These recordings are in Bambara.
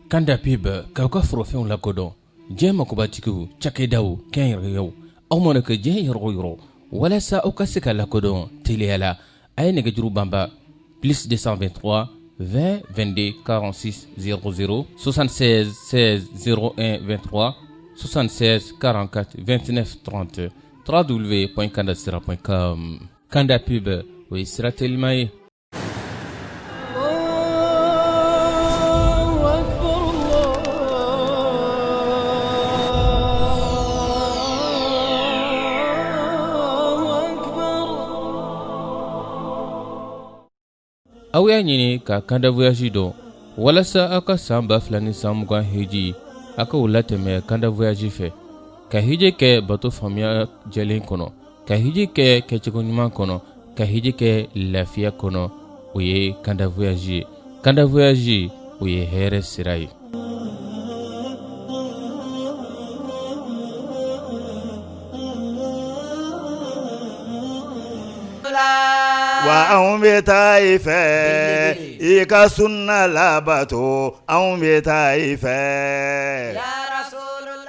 Kanda pib k'aw ka forofɛnw lakodɔn diɲɛ makobatigiw cakɛdaw kɛnyɛrɛyew aw mana kɛ diɲɛ yɔrɔ walasa aw ka se ka lakodɔn teliyala a ye nɛgɛjuru banba plus 223 20 22 46 00 76 16 01 23 76 44 29 30 www.kandasira.com. Kanda pib o ye sira telima ye. Aw y'a ɲini ka Kanda voyage dɔn walasa aw ka san 2020 hiji aw ka o latɛmɛ Kanda voyage fɛ ka hiji kɛ bato faamuya jɛlen kɔnɔ ka hiji kɛ kɛcogo ɲuman kɔnɔ ka hiji kɛ lafiya kɔnɔ o ye Kanda voyage ye. Kanda voyage o ye hɛrɛ sira ye. wa anw bɛ taa i fɛ i ka sunna labato anw bɛ taa i fɛ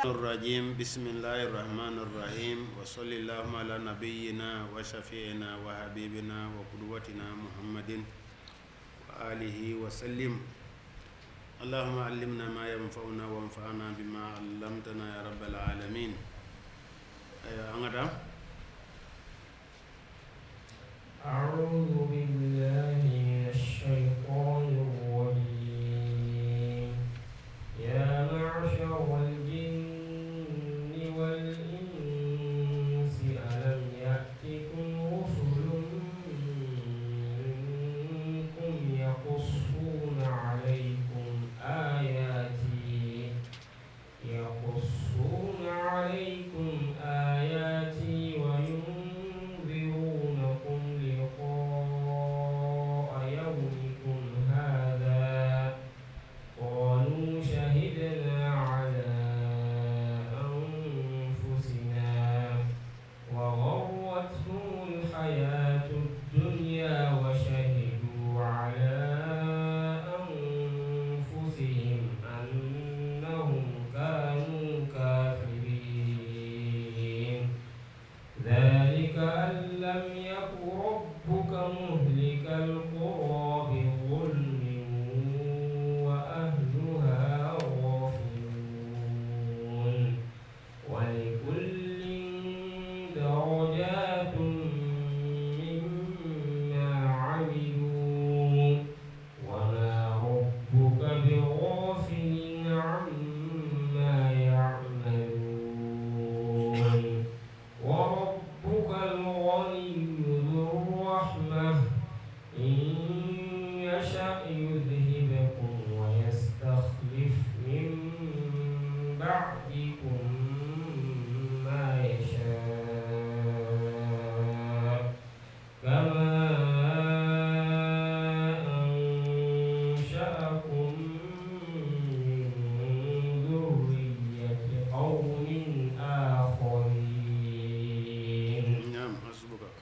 الرجيم بسم الله الرحمن الرحيم وصلى الله على نبينا وشفيعنا وحبيبنا وقدوتنا محمد وآله وسلم اللهم علمنا ما ينفعنا وانفعنا بما علمتنا يا رب العالمين. أعوذ بالله من الشيطان الرجيم. يا معشر الجن والإنس ألم يأتكم رسل منكم يقصون عليكم آياتي وينذرونكم لقاء يومكم هذا قالوا شهدنا على أنفسنا وغرتهم الحياة الدنيا وشهدوا على أنفسهم أنهم كانوا كافرين. ذلك أن لم يكن ربك مهلك القرى بظلم وأهلها غافلون ولكل درجات مما عملوا وما ربك بغافل عما يعملون. وربك الغني ذو الرحمة إن يشأ يذهبكم ويستخلف من بعدكم ما يشاء كما أنشأكم من ذرية قوم آخرين. نعم حسبك.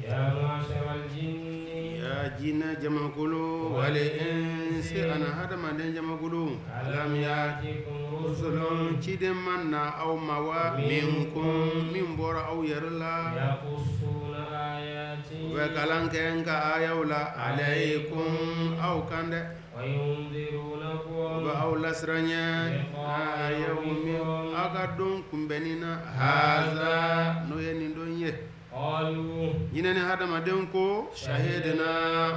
يا معشر الجن يا جن جمع كلو والإنس أنا هذا ما دين جمع كلو ألم يأتكم رسل كدم منا أو موا منكم من بورا أو يرلا يقصون آياتي وكلام كأنك آيولا عليكم أو كند وينذرونكم أو لسرنيا يوم أقدم كمبنينا هذا نوين دنيه قالوا ينني هذا ما دينكو شهدنا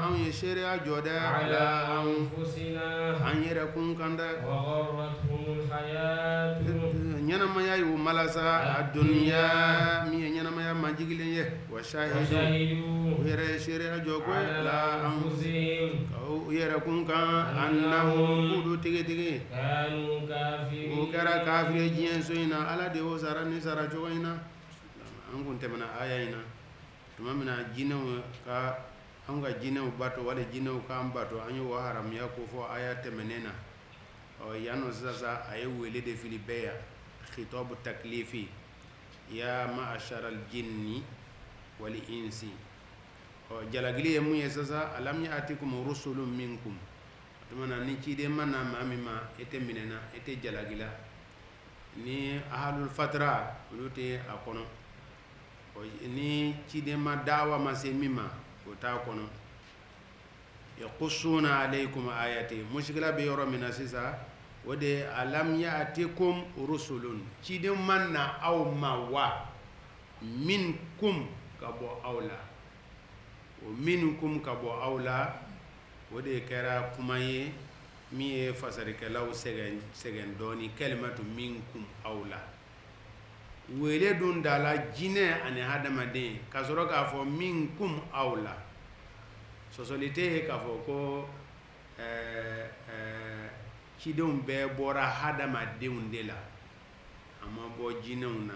أن يشرع جودا على أنفسنا أن يركون كندا وغرتهم الحياة نينا ما يو ملاسا الدنيا مي نينا ما ماجيغلين وشاهدوا ويرى شرع جوكو لا أنفسهم يركون كان أنهم كودو تيجي كانوا كافرين وكرا كافر جين سوينا على ديو سارني سارا جوينا أنكم تمنا آيانا تمامنا جينو كا أنكا جينو باتو ولا جينو كام باتو أنيو وهرم يكو فو آيات تمنينا أو يانو ساسا أيو ولد في البيع خطاب التكليفي يا معشر الجن والإنس jalagili ye mun ye sasa alam ya'tikum rusulun minkum tumana ni ciden mana maa min ma ite minɛna ite jalagila ni ahalul fatra olu tɛ a kɔnɔ ni ciden ma dawa ma se min ma o t'a kɔnɔ yaqussuna alaykum ayati mushkila bɛ yɔrɔ min na sisan o de alam ya'tikum rusulun ciden man na aw ma wa minkum ka bɔ aw la o minkum ka bɔ aw la o de kɛra kuma ye min ye fasarikɛlaw sɛgɛn dɔɔni kalimatu minkum aw la wele dun da la jinɛ ani hadamaden ka sɔrɔ k'a fɔ minkum aw la sɔsɔli tɛ ye k'a fɔ ko cidenw bɛɛ bɔra hadamadenw de la a ma bɔ jinɛw na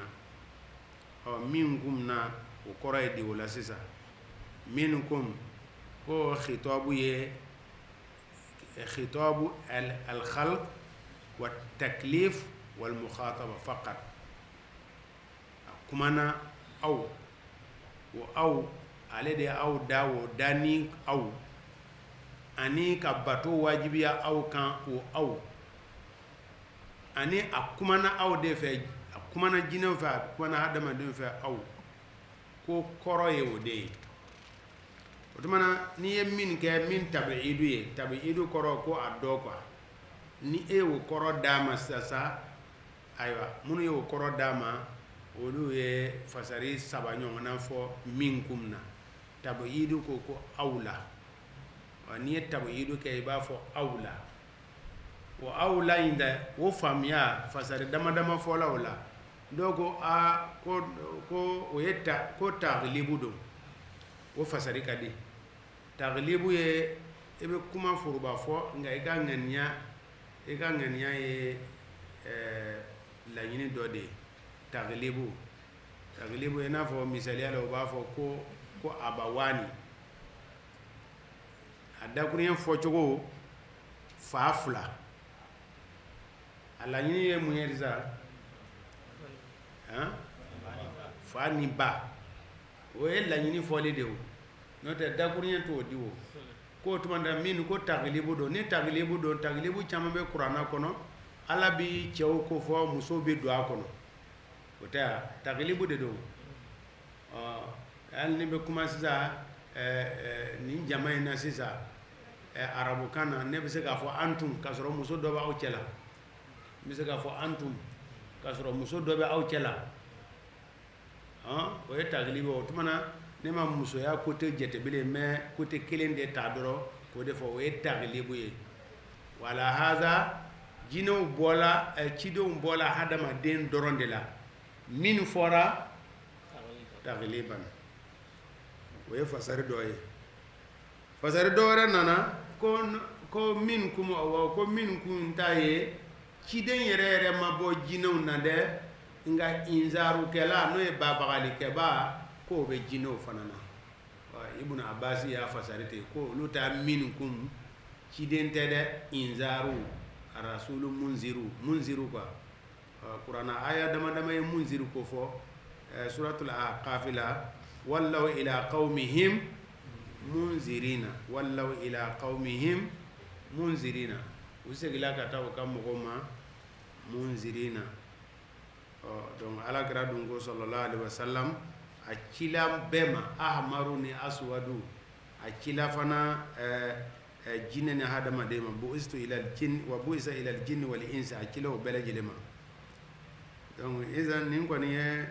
minkum na o kɔrɔ ye de o la sisan minkum ko khitabu ye khitabu al-khalq wa taklif wal mukhataba faqat kumana aw o aw ale de aw da o dani aw ani ka bato wajibiya aw kan o aw ani a kumana aw de fɛ a kumana jinɛw fɛ a kumana hadamadenw fɛ aw ko kɔrɔ ye o de ye o tumana n'i ye min kɛ min tabi'idu ye tabi'idu kɔrɔ ko a dɔ quoi ni e y'o kɔrɔ d'a ma sisan ayiwa minnu y'o kɔrɔ d'a ma olu ye fasari saba ɲɔgɔnna fɔ minkum na tabi'idu ko aw la n'i ye tabi'idu kɛ i b'a fɔ aw la o aw la in dɛ o faamuya fasari dama dama fɔla o la dɔw ko ko o ye ko taglibu don o fasari ka di taglibu ye i bɛ kuma foroba fɔ nka i ka ŋaniya ye laɲini dɔ de ye taglibu i n'a fɔ misaliya la o b'a fɔ ko abawani a dakuruɲɛ fɔcogo fa fila a laɲini ye mun ye sa fa ni ba o ye laɲini fɔli de o n'o tɛ dakuruɲɛ t'o di o k'o tuma da min ko taglibu don ni taglibu don taglibu caman bɛ kuranna kɔnɔ ala bi cɛw ko fɔ musow bɛ don a kɔnɔ o tɛ a taglibu de don hali ni bɛ kuma sisan nin jama in na sisan arabukan na ne bɛ se k'a fɔ antum k'a sɔrɔ muso dɔ b'aw cɛ la n bɛ se k'a fɔ antum k'a sɔrɔ muso dɔ bɛ aw cɛ la o ye taglibu o tuma na ne ma musoya côté jatebele mais côté kelen de ta dɔrɔn k'o de fɔ o ye taglibu ye wala haza jinɛw bɔla cidenw bɔla hadamaden dɔrɔn de la min fɔra tagliban o ye fasari dɔ ye fasari dɔ wɛrɛ nana ko minkum awɔ ko minkum ta ye ciden yɛrɛ yɛrɛ ma bɔ jinɛw na dɛ nka inzarukɛla n'o ye babaгаlikɛba ko o bɛ jinɛw fana na ibn abbas y'a fasari ten ko olu ta minkum ciden tɛ dɛ inzaru rasulu munziru quoi kuranna aya dama dama ye munziru ko fɔ suratul aqaf la wallaw ila qaumihim munzirina wallaw ila qaumihim munzirina u segila ka taa u ka mɔgɔw ma munzirina donc alakira dun ko sallallahu alaihi wasallam a cila bɛɛ ma ahmaru ni aswadu a cila fana jinɛ ni hadamaden ma bu'istu ilal jinn wa bu'isa ilal jinni wal insi a cila o bɛɛ lajɛlen ma donc izan nin kɔni ye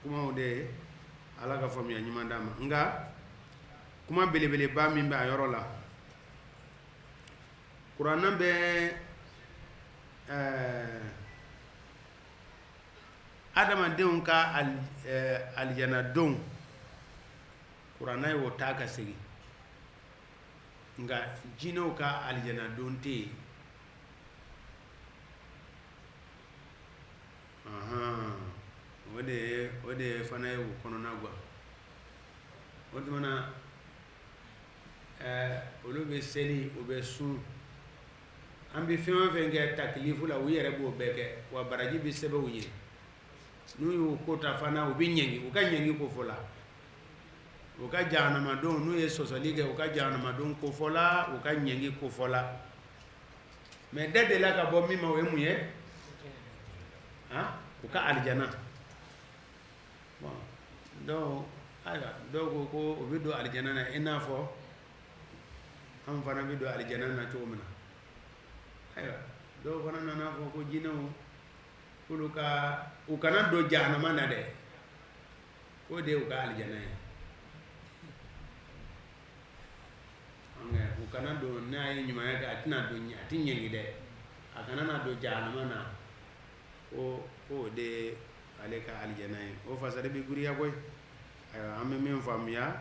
kumaw de ye ala ka faamuya ɲuman d'a ma nka kuma belebeleba min bɛ a yɔrɔ la kuranna bɛ adamadenw ka alijanadenw kuranna ye o taa ka segin nka jinɛw ka alijanadenw tɛ yen o de fana ye o kɔnɔna guwa o tuma na olu bɛ seli u bɛ sun an bɛ fɛn o fɛn kɛ takilifu la u yɛrɛ b'o bɛɛ kɛ wa baraji bɛ sɛbɛn u ye n'u y'o ko ta fana u bɛ ɲɛngi u ka ɲɛngi ko fɔ la o ka jahanama don n'u ye sɔsɔli kɛ u ka jahanama don kofɔla u ka ɲɛngi kofɔla mais da de la ka bɔ min ma o ye mun ye u ka alijana bon donc ayiwa dɔw ko ko o bɛ don alijana na i n'a fɔ an fana bɛ don alijana na cogo min na ayiwa dɔw fana nana fɔ ko jinɛw k'olu ka u kana don jahanama na dɛ o de ye u ka alijana ye u kana don n'a ye ɲumanya kɛ a tɛna don a tɛ ɲɛngi dɛ a kana na don jahanama na ko o de ye ale ka alijana ye o fasari bɛ giriya koyi ayiwa an bɛ min faamuya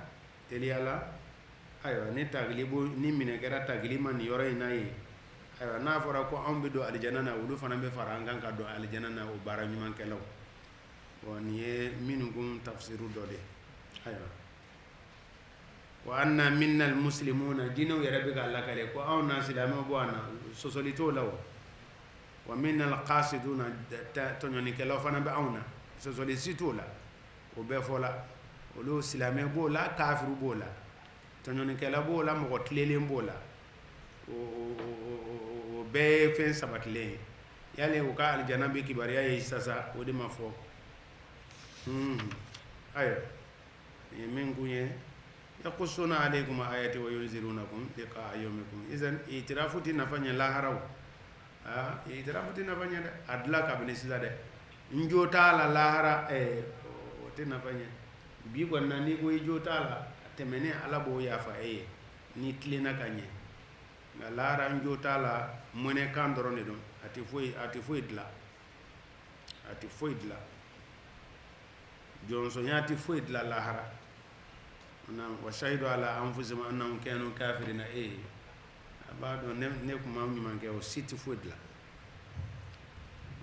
teliya la ayiwa ni tagilibu ni minɛ kɛra tagili ma nin yɔrɔ in na ye ayiwa n'a fɔra ko anw bɛ don alijana na olu fana bɛ fara an kan ka don alijana na o baara ɲumankɛlaw bon nin ye minnu kun tafsiru dɔ de ayiwa wa anna minna almuslimuna jinɛw yɛrɛ bɛ ka lakale ko anw na silamɛw bɔ an na sɔsɔli t'o la o wa minna alqasiduna tɔɲɔnikɛlaw fana bɛ anw na sɔsɔli si t'o la o bɛɛ fɔla olu silamɛ b'o la kafiru b'o la tɔɲɔnikɛla b'o la mɔgɔ tilelen b'o la o bɛɛ ye fɛn sabatilen ye yali u ka alijana bɛ kibaruya ye sasa o de ma fɔ ayiwa nin ye min kun ye yaqussuna alaykum ayati wa yunzirunakum liqa'a yawmikum izan itirafu ti nafa ɲɛ laharaw itirafu ti nafa ɲɛ dɛ a dila kabini sisan dɛ n jo t'a la lahara o tɛ nafa ɲɛ bi kɔni na n'i ko i jo t'a la tɛmɛnen ala b'o yafa e ye n'i tilenna ka ɲɛ nka lahara n jo t'a la mɔnɛkan dɔrɔn de don a tɛ foyi dilan a tɛ foyi dilan jɔnsɔnya tɛ foyi dilan lahara wa shahidu ala anfusihim annahum kanu kafirina a b'a dɔn ne tun ma ɲuman kɛ o si tɛ foyi dilan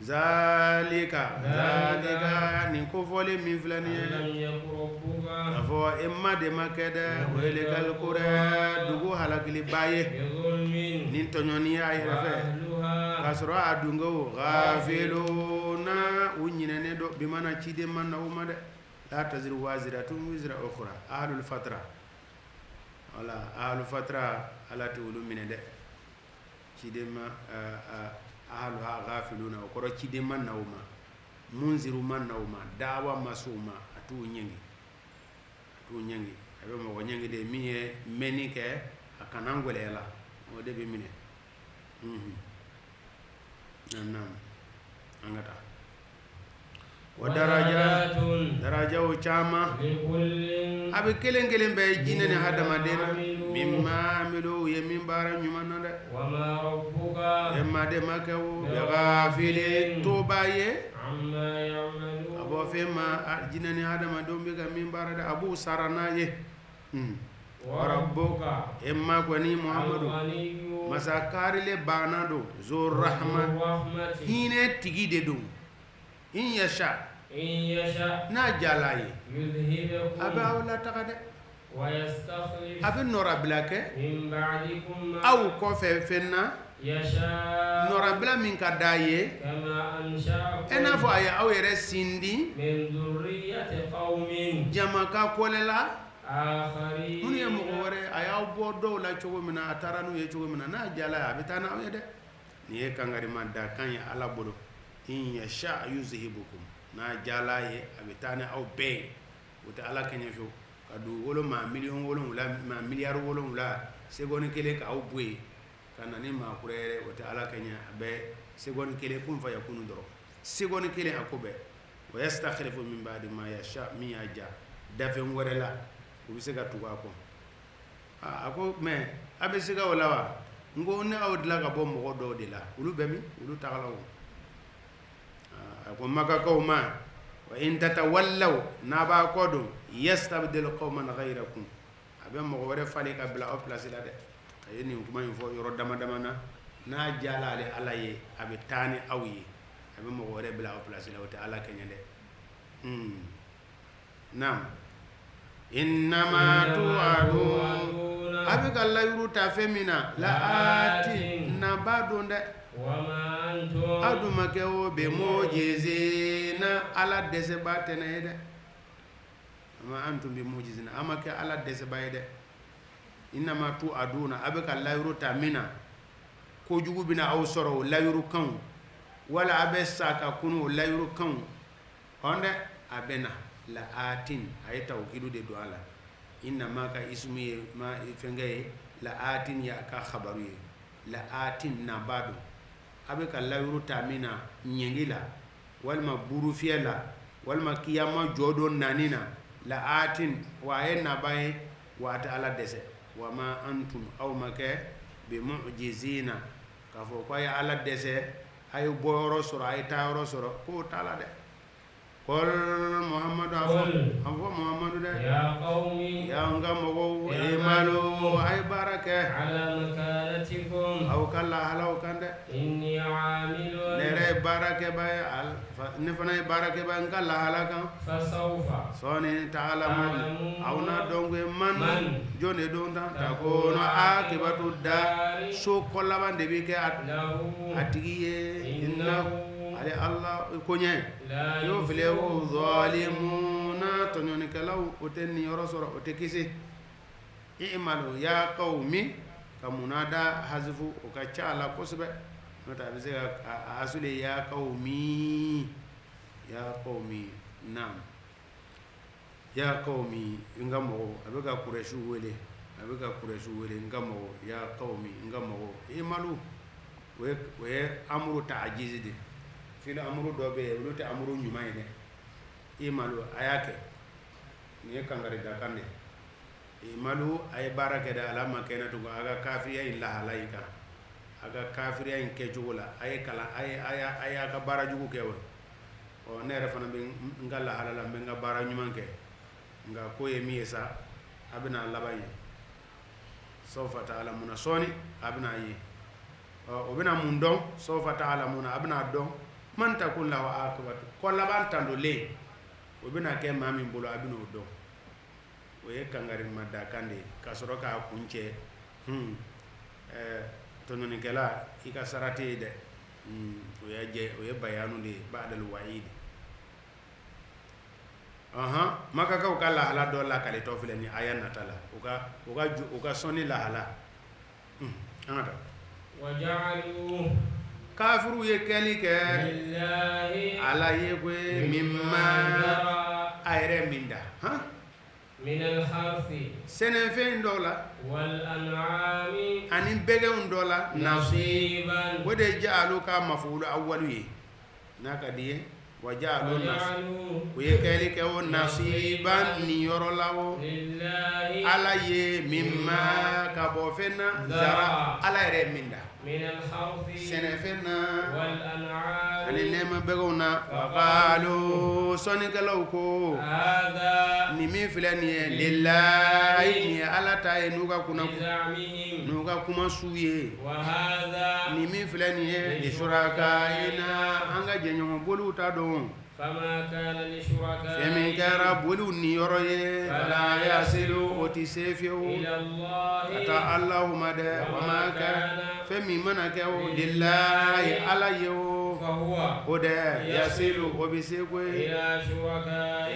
zalika nin kofɔlen min filɛ nin ye k'a fɔ e ma de ma kɛ dɛ o ye lekali ko dɛ dugu halakiliba ye ni tɔɲɔni y'a yɛrɛ fɛ k'a sɔrɔ a dunkew ghafiluna u ɲinɛnen dɔ bi mana ciden ma na o ma dɛ la taziru waziratun wizra ukhra ahlul fatra wala ahlul fatra ala tɛ olu minɛ dɛ ciden ma ahluha ghafiluna o kɔrɔ ciden ma na o ma munziru ma na o ma dawa ma s'o ma a t'u ɲɛngi a bɛ mɔgɔ ɲɛngi de min ye mɛnni kɛ a kana gɛlɛya la o de bɛ minɛ naam an ka taa wa darajaw caman a bɛ kelen kelen bɛɛ jinɛ ni hadamaden na mimma amilu u ye min baara ɲuman na dɛ e ma de ma kɛ o bɛ ghafilin to b'a ye a bɔ fɛn ma jinɛ ni hadamadenw bɛ ka min baara dɛ a b'u sara n'a ye wa rabbuka e ma kɔni muhammadu masa kaarile baana don zo rahma hinɛ tigi de don in yasha n'a jala ye a bɛ aw lataga dɛ a bɛ nɔrabila kɛ aw kɔfɛ fɛn na nɔrabila min ka d'a ye e n'a fɔ a ye aw yɛrɛ sindi jamaka kɔlɛla minnu ye mɔgɔ wɛrɛ a y'aw bɔ dɔw la cogo min na a taara n'u ye cogo min na n'a jala ye a bɛ taa n'aw ye dɛ nin ye kangarima dakan ye ala bolo in yasha yuzhibukum n'a jala ye a bɛ taa ni aw bɛɛ ye o tɛ ala kɛɲɛ fiyewu ka dugukolo maa miliyɔn 7 maa miliyari 7 seconde kelen k'aw bɔ yen ka na ni maa kura yɛrɛ o tɛ ala kɛɲɛ a bɛ seconde kelen kun fa yakunu dɔrɔn seconde kelen a ko bɛɛ wa yastakhlifu min ba'di ma yasha min y'a ja dafɛn wɛrɛ la u bɛ se ka tugu a kɔ a ko mɛ a bɛ se ka o la wa n ko ne aw dilan ka bɔ mɔgɔ dɔw de la olu bɛ min olu tagala o a ko makakaw ma wa in tatawallaw n'a b'a kɔ don yastabdil qawman ghayrakum a bɛ mɔgɔ wɛrɛ falen ka bila aw place la dɛ a ye nin kuma in fɔ yɔrɔ dama dama na n'a jala ale ala ye a bɛ taa ni aw ye a bɛ mɔgɔ wɛrɛ bila aw place la o tɛ ala kɛɲɛ dɛ naam innama tu'adun a bɛ ka layiru ta fɛn min na la'ati na b'a don dɛ aw dun ma kɛ o bɛ mujizina ala dɛsɛba tɛnɛ ye dɛ ma antum bi mu'jizina amake ala dese bayde innama tu aduna abeka layru tamina ko jugu bina aw soro layru kan wala abe saka kunu layru kan onde abena la atin ay tawkidu de do ala innama ka ismi ma fengaye la atin ya ka khabaru la atin nabadu abeka layru tamina nyengila walma buru fiela walma kiyama jodo nanina la atin wa enna bay wa ta'ala dese wa ma antum aw make bi mu'jizina ka fo ko ya ala dese ay boro soro ay tawro soro ko tala de qul muhammadu afo muhammadu de ya qaumi ya ngamo imalu ay baraka ala makanatikum aw kala halaw kande inni amilun nere baraka bay al ne fana baraka bay ngala halaka fasawfa soni ta'lamun aw na dongwe man jone don tan takono akibatu da so kollabande bi ke lahu atigiye innahu ale Allah konye la yo filewo zalimuna tononi kalaw otenni yorosoro otekisi i'malu ya qaumi kamunada hazfu okachala kosbe nota bize asule ya qaumi nam ya qaumi ngamo abega kureshu wele ngamo ya qaumi ngamo i'malu we amru ta'jizide filo amuru dobe wuluti amuru nyumayne imalu ayake ni kangare da kande imalu ay baraka da alama kena to aga kafiya illa halaika aga kafiya in kejula ay kala ay aga barajugo kewo o nere fana be ngalla halala be nga bara nyumanke nga koye miesa abina labaye sawfa ta'lamuna soni abina yi o bina mundon sawfa ta'lamuna abina don man takun lahu akibatu kolla ban tando le o bina ke mami bolo abino do o ye kangari madda kande kasoro ka kunche tononi kala ika sarate de o ye bayanu de ba'dal wa'id maka ka kala hala do la kale to filani ayan natala uga soni la hala anata waja'alu kafiru ye keli ke ala ye kwe mimma ayre minda min al-harfi senefen dola wal an'ami anin begen dola nasiban wode jaalu ka mafulu awwalu ye naka diye wajaalu ye keli ke o nasiban ni yorolawo lillahi ala ye mimma ka bofena zara ala yere minda min al-harfi senefena wal an'ami ani nema begona qalu sonikalaw ko hadha ni mi filani lillahi ni ala ta nuga kuna bizamihim nuga kuma suye wa hadha ni mi filani li shurakaina anga jenyo bolu ta don fama kana li shuraka femi kara bolu ni yoroye fala yasilu otisefio ila allah ata allahumma de wa ma kana femi mana ke lillahi ala yo fahuwa ode yasilu obisekwe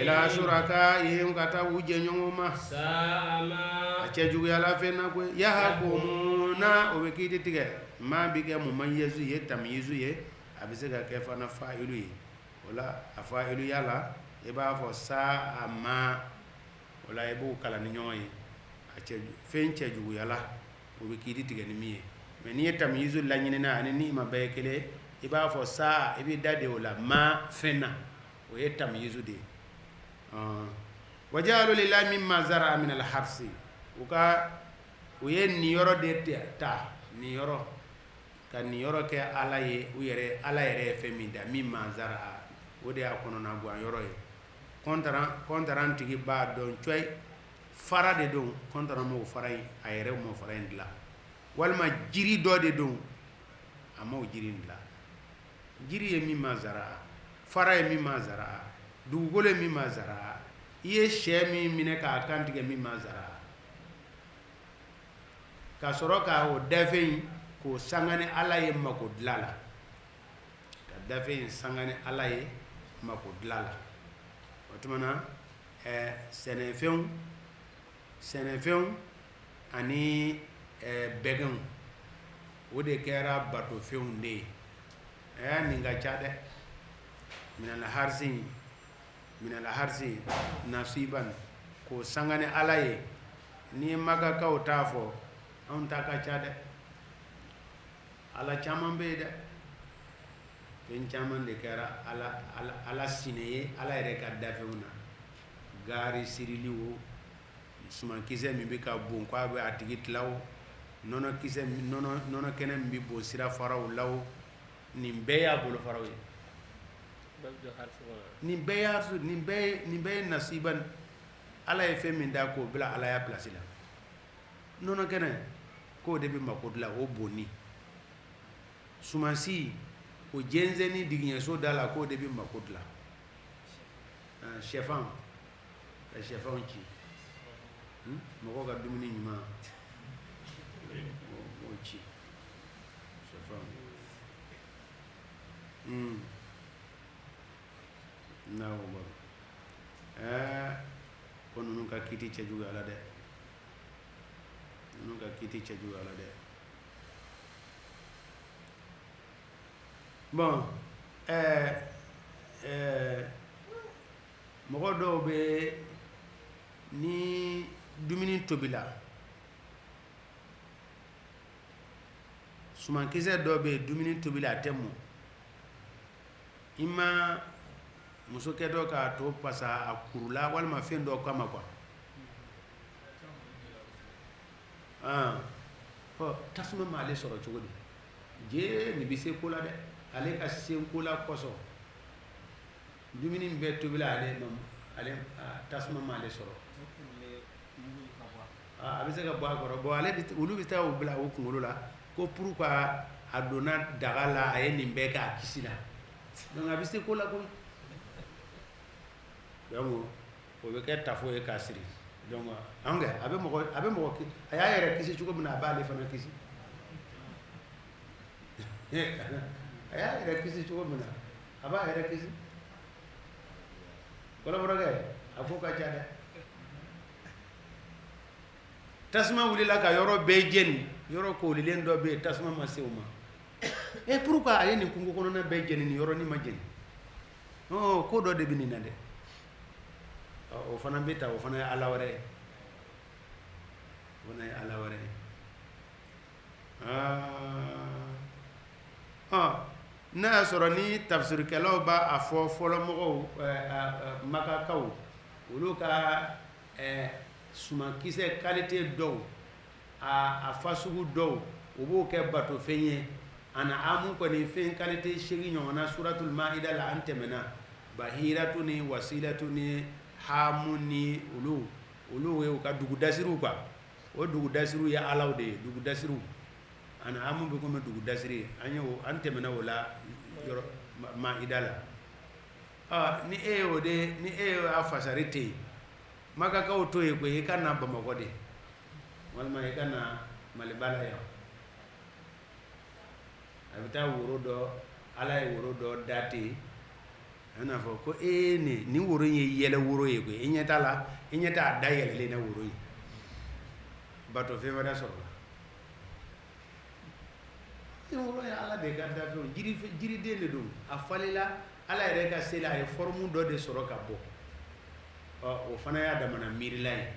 ila shuraka yim kata wuje nyongoma saama acheju yala fena kwe yahkumuna obekiti tige ma bige mu manyezu ye tamyizu ye abisega kefa na fa'ilu ye wala afailu yala eba fo saama wala ebu kala ni nyoy acheju fencheju yala obekiti tige ni miye meni tamyizu lanyine na ani ma bayekele iba fo saa ibi dade wala ma fena o yetam yuzude wajalu lillahi mimma zara min al-harsi uka uyen ni yoro de ta ni yoro kan ni yoro ke alaye uyere alayere femida mimma zara ode akono na gwa yoro e kontaran tigi ba don choy farade don kontaran mo faray ayere mo faray ndla walma jiri dode don amo jiri ndla jiri ye mimma zara fara ye mimma zara dugugolo ye mimma zara iye sɛ min minɛ k'a kantigɛ mimma zara ka sɔrɔ ka o dafe in k'o sanga ni ala ye mako dilan la ka dafe in sanga ni ala ye mako dilan la o tuma na sɛnɛfɛnw ani bɛgɛnw o de kɛra batofɛnw de ye nin ka ca dɛ minal harsi nasiban k'o sanga ni ala ye ni ye Makakaw t'a fɔ anw ta ka ca dɛ ala caman bɛ ye dɛ fɛn caman de kɛra ala sinɛ ye ala yɛrɛ ka dafɛnw na gaari sirili o sumankisɛ min bɛ ka bon k'a bɛ a tigi tila o nɔnɔ kɛnɛ min bɛ bon sira faraw la o nin bɛɛ y'a bolo faraw ye nin bɛɛ ye nasiban ala ye fɛn min da k'o bila ala ya place la nɔnɔ kɛnɛ k'o de bɛ mako dilan o bonni sumansi o jɛnsɛnni digiɲɛso da la k'o de bɛ mako dilan sɛfan ka sɛfanw ci mɔgɔ ka dumuni ɲuman o ci sɛfanw n'aw baro ko ninnu ka kiti cɛjugu ala dɛ ninnu ka kiti cɛjugu ala dɛ bon mɔgɔ dɔw bɛ ni dumuni tobila sumankisɛ dɔw bɛ dumuni tobila a tɛ mɔn i ma musokɛ dɔ k'a to pasa a kurula walima fɛn dɔ kama quoi tasuma m'ale sɔrɔ cogo di jee nin bɛ se ko la dɛ ale ka se ko la kɔsɔn dumuni min bɛ tobila ale tasuma m'ale sɔrɔ a bɛ se ka bɔ a kɔrɔ bon olu bɛ taa o bila o kunkolo la ko pour que a donna daga la a ye nin bɛɛ kɛ a kisi la donc a bɛ se ko la koyi donc o bɛ kɛ tafo ye k'a siri donc an kɛ a bɛ mɔgɔ a y'a yɛrɛ kisi cogo min na a b'ale fana kisi a y'a yɛrɛ kisi cogo min na a b'a yɛrɛ kisi kɔrɔbɔrɔkɛ a ko ka ca dɛ tasuma wulila ka yɔrɔ bɛɛ jeni yɔrɔ koolilen dɔ bɛ yen tasuma ma se o ma pourquoi a ye nin kungo kɔnɔna bɛɛ jeni nin yɔrɔnin ma jeni ko dɔ de bɛ nin na dɛ o fana bɛ ta o fana ye ala wɛrɛ ye o fana ye ala wɛrɛ ye n'a y'a sɔrɔ ni tafsirikɛlaw b'a fɔ fɔlɔ mɔgɔw Makakaw olu ka sumankisɛ qualité dɔw a fasugu dɔw o b'o kɛ batofɛn ye An'am kɔni fɛn qualité 8 ɲɔgɔnna suratul Maida la an tɛmɛna bahiratu ni wasilatu ni hamu ni olu ye u ka dugudasiriw quoi o dugudasiriw ye alaw de ye dugudasiriw An'am bɛ komi dugudasiri an tɛmɛna o la yɔrɔ Maida la ni e y'a fasari ten Makakaw to ye koyi i ka na Bamakɔ de walima i ka na Maliba la yan a bɛ taa woro dɔ ala ye woro dɔ da ten a bɛna fɔ ko nin woro in ye yɛlɛ woro ye koyi i ɲɛ t'a la i ɲɛ t'a da yɛlɛlen na woro ye bato fɛn wɛrɛ sɔrɔ la woro ye ala de ka dafɛnw jiriden de don a falela ala yɛrɛ ka se la a ye forme dɔ de sɔrɔ ka bɔ o fana y'a damana miirila ye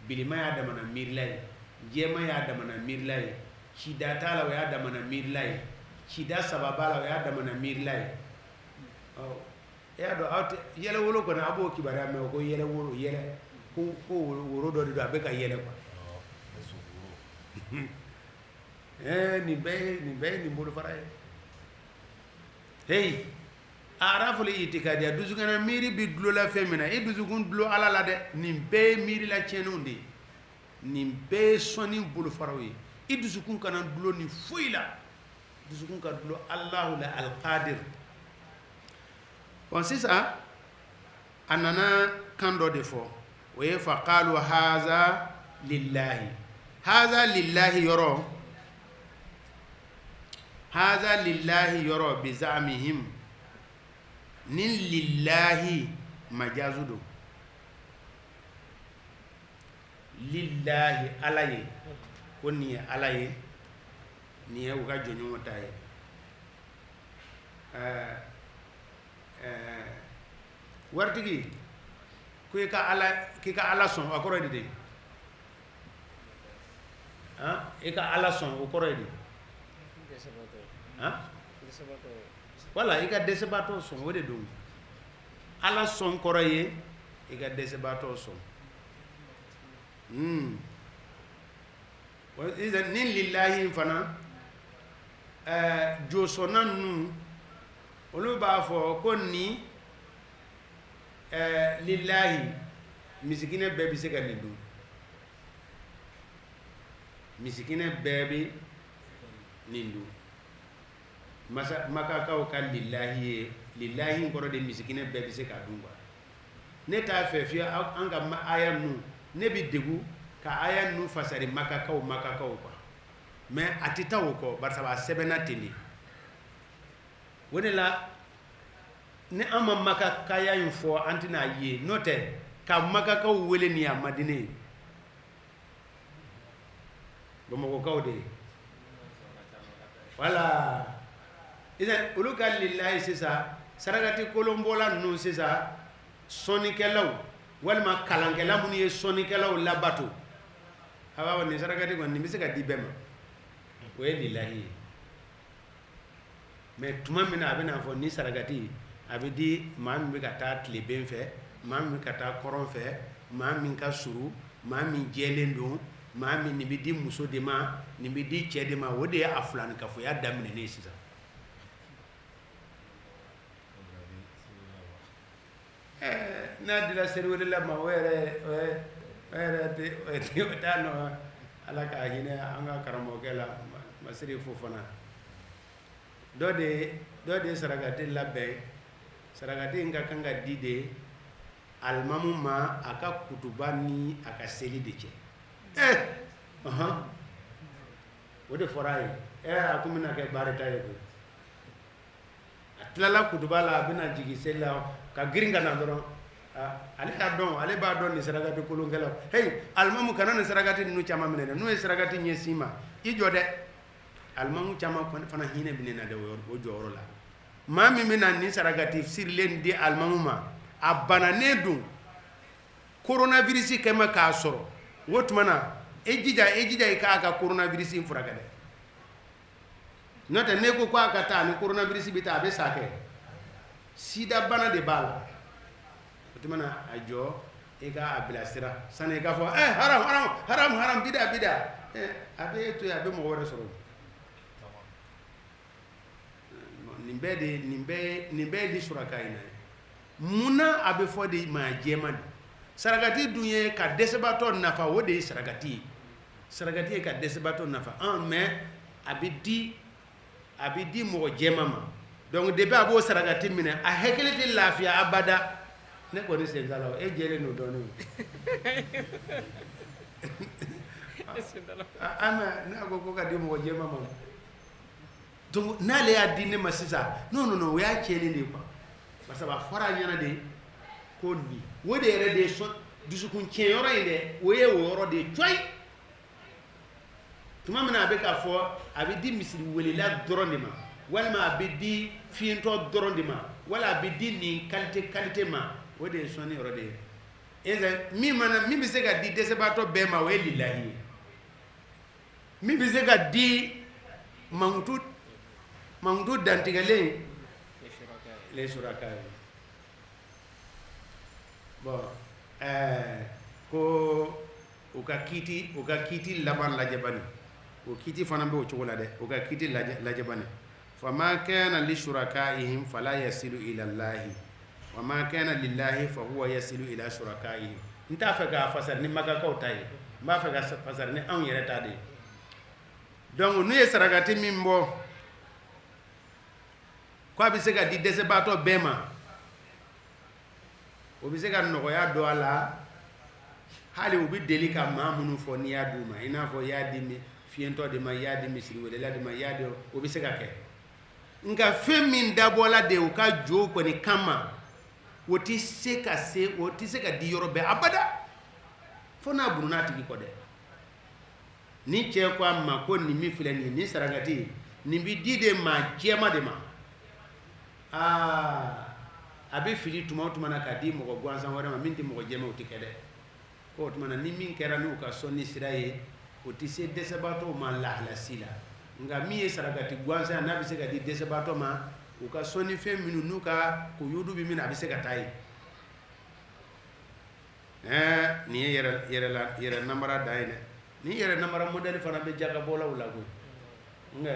bilima y'a damana miirila ye jɛma y'a damana miirila ye sida t'a la o y'a damana miirila ye sida saba b'a la o y'a damana miirila ye e y'a dɔn aw tɛ yɛlɛ wolo kɔni a b'o kibaruya mɛn ko yɛlɛ wolo yɛlɛ ko woro dɔ de don a bɛ ka yɛlɛ quoi nin bɛɛ ye nin bolofara ye hey arafole itikadiya dusukana miiri bi dulola fɛn min na i dusukun dulo ala la dɛ nin bɛɛ ye miirila tiɲɛniw de ye nin bɛɛ ye sɔnni bolofaraw ye i dusukun kana dulo ni foyi la dusukun ka dulo Allahu la alqadir bon sisan a nana kan dɔ de fɔ o ye faqalu haza lillahi yɔrɔ bi za'mihim nin lillahi majazu don lillahi ala ye ko nin ye ala ye nin ye u ka jɔnɲɔgɔn ta ye waritigi ko k'i ka ala sɔn a kɔrɔ ye di de i ka ala sɔn o kɔrɔ ye di wala i ka dɛsɛbaatɔ sɔn o de don ala sɔn kɔrɔ ye i ka dɛsɛbaatɔ sɔn ni lillahi fana josɔnna ninnu olu b'a fɔ ko ni lillahi misikinɛ bɛɛ bɛ se ka nin dun misikinɛ bɛɛ bɛ nin dun makakaw ka lillahi ye lillahi kɔrɔ de misikinɛ bɛɛ bɛ se ka dun quoi ne t'a fɛ fiye an ka aya ninnu ne bɛ degu ka aya ninnu fasari makakaw quoi mais a tɛ taa o kɔ barisa a sɛbɛnna ten de o de la ni an ma makakaya in fɔ an tɛna ye n'o tɛ ka makakaw wele nin a ma di ne ye bamakɔkaw de ye voilà olu ka lillahi sisan sarakati kolonbɔla ninnu sisan sɔnnikɛlaw walima kalankɛla minnu ye sɔnnikɛlaw labato a b'a fɔ nin sarakati kɔni nin bɛ se ka di bɛɛ ma o ye lillahi ye mais tuma min na a bɛna fɔ ni sarakati a bɛ di maa min bɛ ka taa tileben fɛ maa min bɛ ka taa kɔrɔn fɛ maa min ka surun maa min jɛlen don maa min nin bɛ di muso de ma nin bɛ di cɛ de ma o de ye a filanikafoya daminɛnen sisan n'a dila seriwelela ma o yɛrɛ t'a nɔ ala k'a hinɛ an ka karamɔgɔkɛ la masiri Fofana dɔ de ye sarakati labɛn sarakati in ka kan ka di de alimamu ma a ka kutuba ni a ka seli de cɛ o de fɔra a ye a kun bɛna kɛ baarita ye ko a tilala kutuba la a bɛna jigin seli la ka girin ka na dɔrɔn ale t'a dɔn ale b'a dɔn nin sarakati kolonkɛlaw hey alimamu kana nin sarakati ninnu caman minɛ dɛ n'u ye sarakati ɲɛsin ma i jɔ dɛ alimamu caman fana hinɛ bɛ ne na dɛ o jɔyɔrɔ la maa min bɛna nin sarakati sirilen di alimamu ma a bananen don coronavirus kɛ mɛ k'a sɔrɔ o tuma na e jija i k'a ka coronavirus in furakɛ dɛ n'o tɛ ne ko k'a ka taa ni coronavirus bɛ taa a bɛ sa kɛ sida bana de b'a la o tuma na a jɔ i k'a bilasira sani i k'a fɔ haram bida a bɛ to yen a bɛ mɔgɔ wɛrɛ sɔrɔ nin bɛɛ ye ni suraka in na ye munna a bɛ fɔ de maa jɛman de sarakati dun ye ka dɛsɛbaatɔ nafa o de ye sarakati ye ka dɛsɛbaatɔ nafa mais a bɛ di mɔgɔ jɛman ma donc depuis a b'o sarakati minɛ a hakili tɛ lafiya abada ne kɔni sen t'a la e jɛlen don dɔɔnin n'a ko ka di mɔgɔ jɛman ma donc n'ale y'a di ne ma sisan non o y'a tiɲɛlen de ye quoi parce que a fɔra a ɲɛna de ko nin o de yɛrɛ de ye dusukun tiɲɛyɔrɔ in dɛ o ye o yɔrɔ de ye coyi tuma min na a bɛ k'a fɔ a bɛ di misiri welela dɔrɔn de ma walima a bɛ di fiyentɔ dɔrɔn de ma wala a bɛ di nin qualité ma o de ye sɔnni yɔrɔ de ye min bɛ se ka di dɛsɛbaatɔ bɛɛ ma o ye lillahi ye min bɛ se ka di mankutu dantigɛlen les suraka ye bon ko u ka kiiti laban lajɛ bani o kiiti fana bɛ o cogo la dɛ u ka kiiti lajɛ bani fama kana li shurakaihim fala yasilu ila llahi wa ma kana lillahi fa huwa yasilu ila shurakaihim n t'a fɛ k'a fasari ni makakaw ta ye n b'a fɛ ka fasari ni anw yɛrɛ ta de ye donc n'u ye sarakati min bɔ ko a bɛ se ka di dɛsɛbaatɔ bɛɛ ma o bɛ se ka nɔgɔya don a la hali u bɛ deli ka maa minnu fɔ n'i y'a d'u ma i n'a fɔ i y'a di fiyentɔ de ma i y'a di misiriwelela de ma i y'a di o bɛ se ka kɛ nka fɛn min dabɔla de u ka jo kɔni kama o tɛ se ka di yɔrɔ bɛɛ abada fo n'a buruna tigi kɔ dɛ ni cɛ ko a ma ko nin min filɛ nin ye nin sarakati nin bi di de ma jɛma de ma a bɛ fili tuma o tuma na k'a di mɔgɔ gansan wɛrɛ ma min tɛ mɔgɔ jɛma o tɛ kɛ dɛ ko o tuma na ni min kɛra n'u ka sɔnni sira ye o tɛ se dɛsɛbaatɔw ma lahalasi la nka min ye sarakati gansan n'a bɛ se ka di dɛsɛbaatɔ ma u ka sɔnni fɛn minnu n'u ka koyodu bɛ min a bɛ se ka taa ye nin ye yɛrɛ namara da ye dɛ nin yɛrɛ namara modèle fana bɛ jagabɔlaw la koyi nka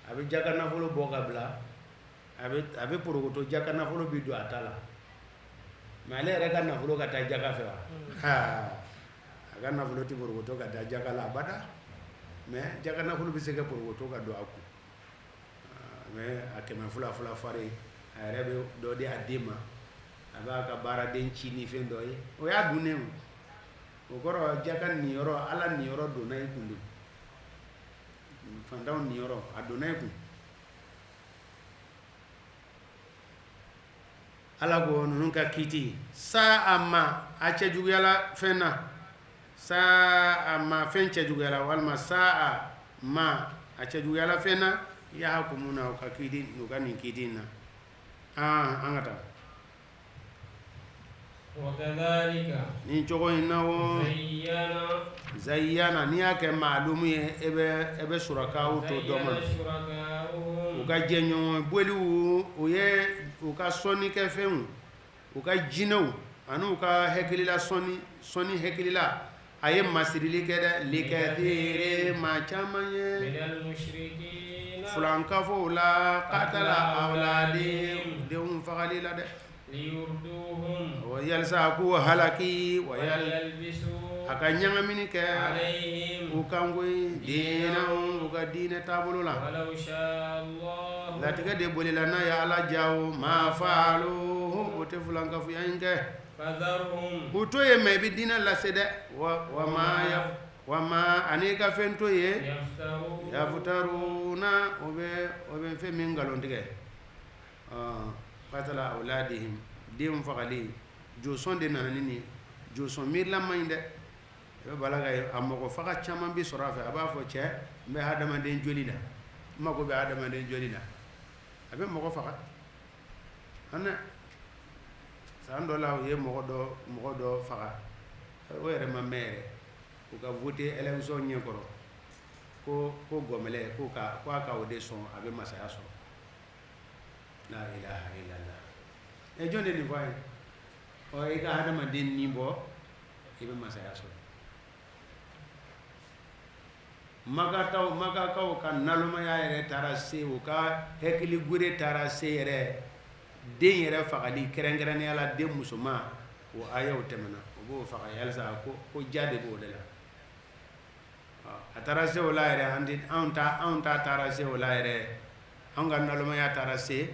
a bɛ jaga nafolo bɔ ka bila a bɛ porokoto jaga nafolo bi don a ta la mais ale yɛrɛ ka nafolo ka taa jaga fɛ wa a ka nafolo tɛ porokoto ka taa jaga la abada mais jaga nafolo bɛ se ka porokoto ka don a kun mais a kɛmɛ fila fari a yɛrɛ bɛ dɔ di a den ma a b'a ka baaraden ci ni fɛn dɔ ye o y'a dunnen o kɔrɔ jaga nin yɔrɔ ala nin yɔrɔ donna i kun de fantanw nin yɔrɔ a donna i kun ala ko ninnu ka kiti sa a ma a cɛ juguyala fɛn na sa a ma fɛn cɛ juguyala walima sa a ma a cɛ juguyala fɛn na ya hakumu na u ka kiti u ka nin kiti na an ka taa وكذلك nin cogo in na wo zayyana n'i y'a kɛ maalumu ye e bɛ surakaw to dɔ ma u ka jɛɲɔgɔn boliw u ka sɔnnikɛfɛnw u ka jinɛw ani u ka hakilila sɔnni hakilila a ye masirili kɛ dɛ likɛthiri maa caman ye fulankafɔw la katala awladi denw fagali la dɛ yalisa ko halaki a ka ɲagamini kɛ u kan koyi diinaw u ka diinɛ taabolo la latigɛ de bolila n'a ye ala jawo ma faalu o tɛ fulankafuya in kɛ u to ye mais i bɛ diinɛ lase dɛ wa ma ani ka fɛn to ye yafutaruna o bɛ fɛn min nkalon tigɛ qatala awladihim denw fagali jɔsɔn de nana ni jɔsɔn miirilama in dɛ i bɛ bala ka a mɔgɔ faga caman bi sɔrɔ a fɛ a b'a fɔ cɛ n bɛ hadamaden joli la n mago bɛ hadamaden joli la a bɛ mɔgɔ faga san dɔ la u ye mɔgɔ dɔ faga o yɛrɛ ma mɛn yɛrɛ u ka voter élection ɲɛkɔrɔ ko gɔmɛlɛ ko a ka o de sɔn a bɛ masaya sɔrɔ la ilaha illallah jɔn de nin fɔ a ye i ka hadamaden nin bɔ i bɛ masaya sɔrɔ makakaw ka nalomaya yɛrɛ taara se u ka hakili gure taara se yɛrɛ den yɛrɛ fagali kɛrɛnkɛrɛnnenya la den musoman o ayaw tɛmɛna o b'o faga yalisa ko ja de b'o de la a taara se o la yɛrɛ anw ta taara se o la yɛrɛ anw ka nalomaya taara se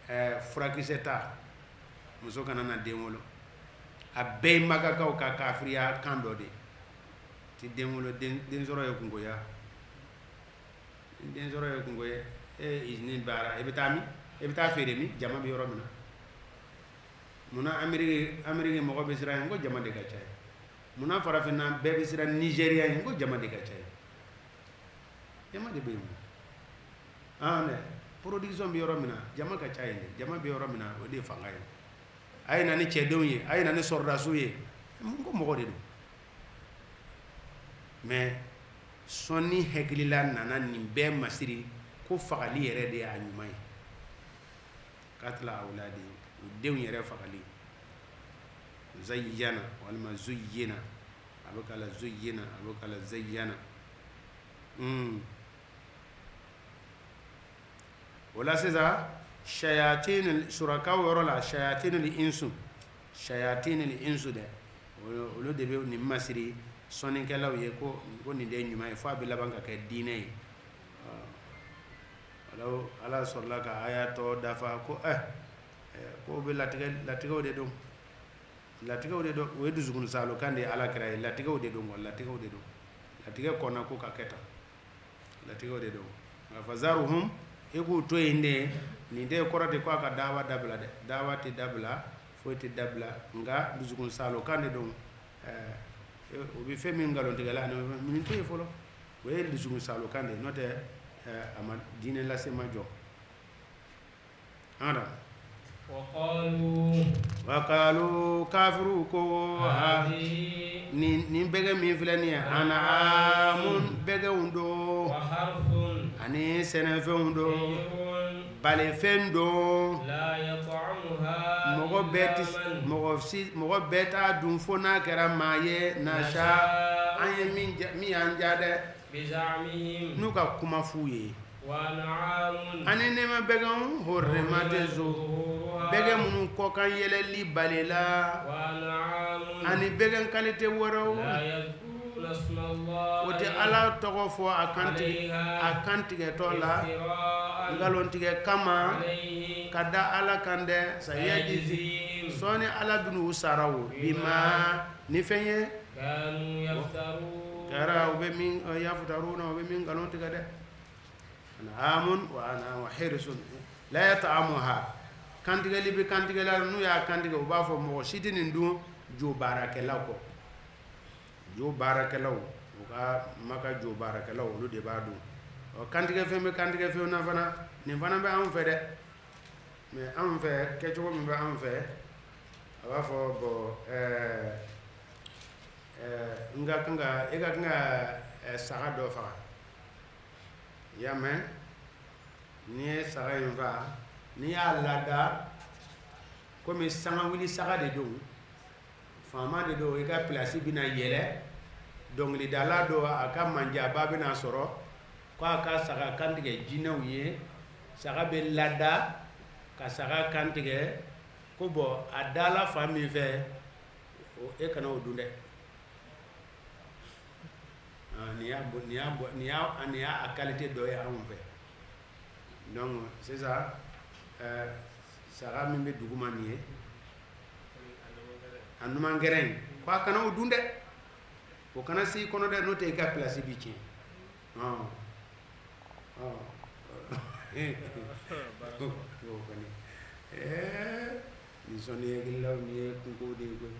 furakisɛ ta muso kana na den wolo a bɛɛ ye makakaw ka kafiriya kan dɔ de ti den wolo den sɔrɔ ye kungoya den sɔrɔ ye kungoya izini baara i bɛ taa min i bɛ taa feere min jama bɛ yɔrɔ min na munna ameriki mɔgɔ bɛ siran yen ko jama de ka ca ye munna farafinna bɛɛ bɛ siran nizeriya yen ko jama de ka ca ye jama de bɛ yen dɛ production bɛ yɔrɔ min na jama ka ca yen dɛ jama bɛ yɔrɔ min na o de ye fanga ye a ye na ni cɛdenw ye a ye na ni sɔrɔdasiw ye ko mɔgɔ de don mais sɔnni hakilila nana nin bɛɛ masiri ko fagali yɛrɛ de y'a ɲuman ye katila awladi u denw yɛrɛ fagali zayyana walima zuyyina a bɛ kala zuyyina a bɛ kala zayyana o la sisan shayatin surakaw yɔrɔ la shayatin insu dɛ olu de bɛ nin masiri sɔnnikɛlaw ye ko nin de ye ɲuman ye fo a bɛ laban ka kɛ diinɛ ye ala sɔrɔla ka aya tɔ dafa ko ko bɛ latigɛw de don o ye dusukun salo kan de ye ala kira ye latigɛw de don latigɛ kɔnna ko ka kɛ tan latigɛw de don nka fazaruhum i k'u to yen de nin de kɔrɔ de ko a ka dawa dabila dɛ dawa tɛ dabila foyi tɛ dabila nka dusukun salo kan de don o bɛ fɛn min nkalontigɛla ani min to ye fɔlɔ o ye dusukun salo kan de n'o tɛ a ma diinɛ lase ma jɔ ara wakalu kafiru ko nin bɛgɛ min filɛ nin ye an'amun bɛgɛw do ani sɛnɛfɛnw do balefɛn do mɔgɔ bɛɛ t'a dun fo n'a kɛra maa ye nasa an ye min y'an ja dɛ n'u ka kuma f'u ye ani nɛmɛ bɛgɛw hurrimat zo bɛgɛ minnu kɔkan yɛlɛli balela ani bɛgɛ qualité wɛrɛw o tɛ Ala tɔgɔ fɔ a kantigɛtɔ la nkalontigɛ kama ka da Ala kan dɛ sayajizi sɔɔni Ala bin'u sara o bima ni fɛn ye kɛra u bɛ min yaftaruna u bɛ min nkalontigɛ dɛ an'amun wa hirsun la yat'amuha kantigɛli bɛ kantigɛla n'u y'a kantigɛ u b'a fɔ mɔgɔ si tɛ nin dun jo baarakɛlaw kɔ jo baarakɛlaw u ka maka jo baarakɛlaw olu de b'a dun kantigɛ fɛn bɛ kantigɛ fɛn na fana nin fana bɛ anw fɛ dɛ mais anw fɛ kɛcogo min bɛ anw fɛ a b'a fɔ bon e ka kan ka saga dɔ faga i y'a mɛn n'i ye saga in faga n'i y'a lada komi sangawili saga de don faama de don i ka place bɛna yɛlɛ dɔnkilidala don a ka manjaba bɛna sɔrɔ ko a ka saga kantigɛ jinɛw ye saga bɛ lada ka saga kantigɛ ko bɔn a dala fan min fɛ e kana o dun dɛ nin y'a qualité dɔ ye anw fɛ donc sisan saga min bɛ duguma nin ye a numangɛrɛ ko a kana o dun dɛ o kana se i kɔnɔ dɛ n'o tɛ i ka place bi tiɲɛ nisɔndiyakɛlaw ni ye kunko de ye koyi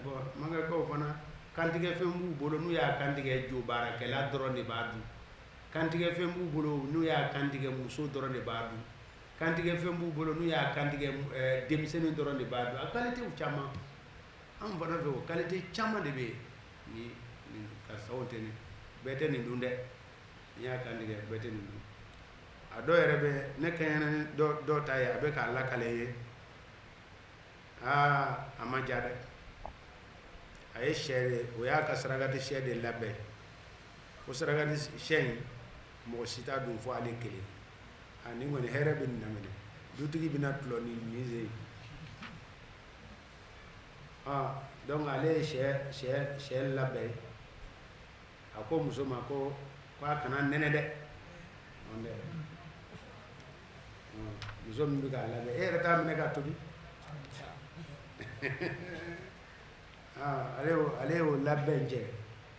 bon mankɛkaw fana kantigɛ fɛn b'u bolo n'u y'a kantigɛ jo baarakɛla dɔrɔn de b'a dun kantigɛ fɛn b'u bolo n'u y'a kantigɛ muso dɔrɔn de b'a dun kantigɛ fɛn b'u bolo n'u y'a kantigɛ denmisɛnnin dɔrɔn de b'a dun a qualitéw caman an fana fɛ o qualité caman de bɛ yen ni karisaw tɛ nin bɛɛ tɛ nin dun dɛ n'i y'a kantigɛ bɛɛ tɛ nin dun a dɔw yɛrɛ bɛ ne kɛɲɛ ni dɔw ta ye a bɛ k'a lakale ye a ma ja dɛ a ye sɛ de o y'a ka sarakati sɛ de labɛn ko sarakati sɛ in mɔgɔ si t'a dun fo ale kelen ni kɔni hɛrɛ bɛ nin na minɛ dutigi bɛna tulɔ ni mise ye donc ale ye sɛ labɛn a ko muso ma ko a kana nɛnɛ dɛ muso min bɛ k'a labɛn e yɛrɛ t'a minɛ k'a tobi ale y'o labɛn cɛ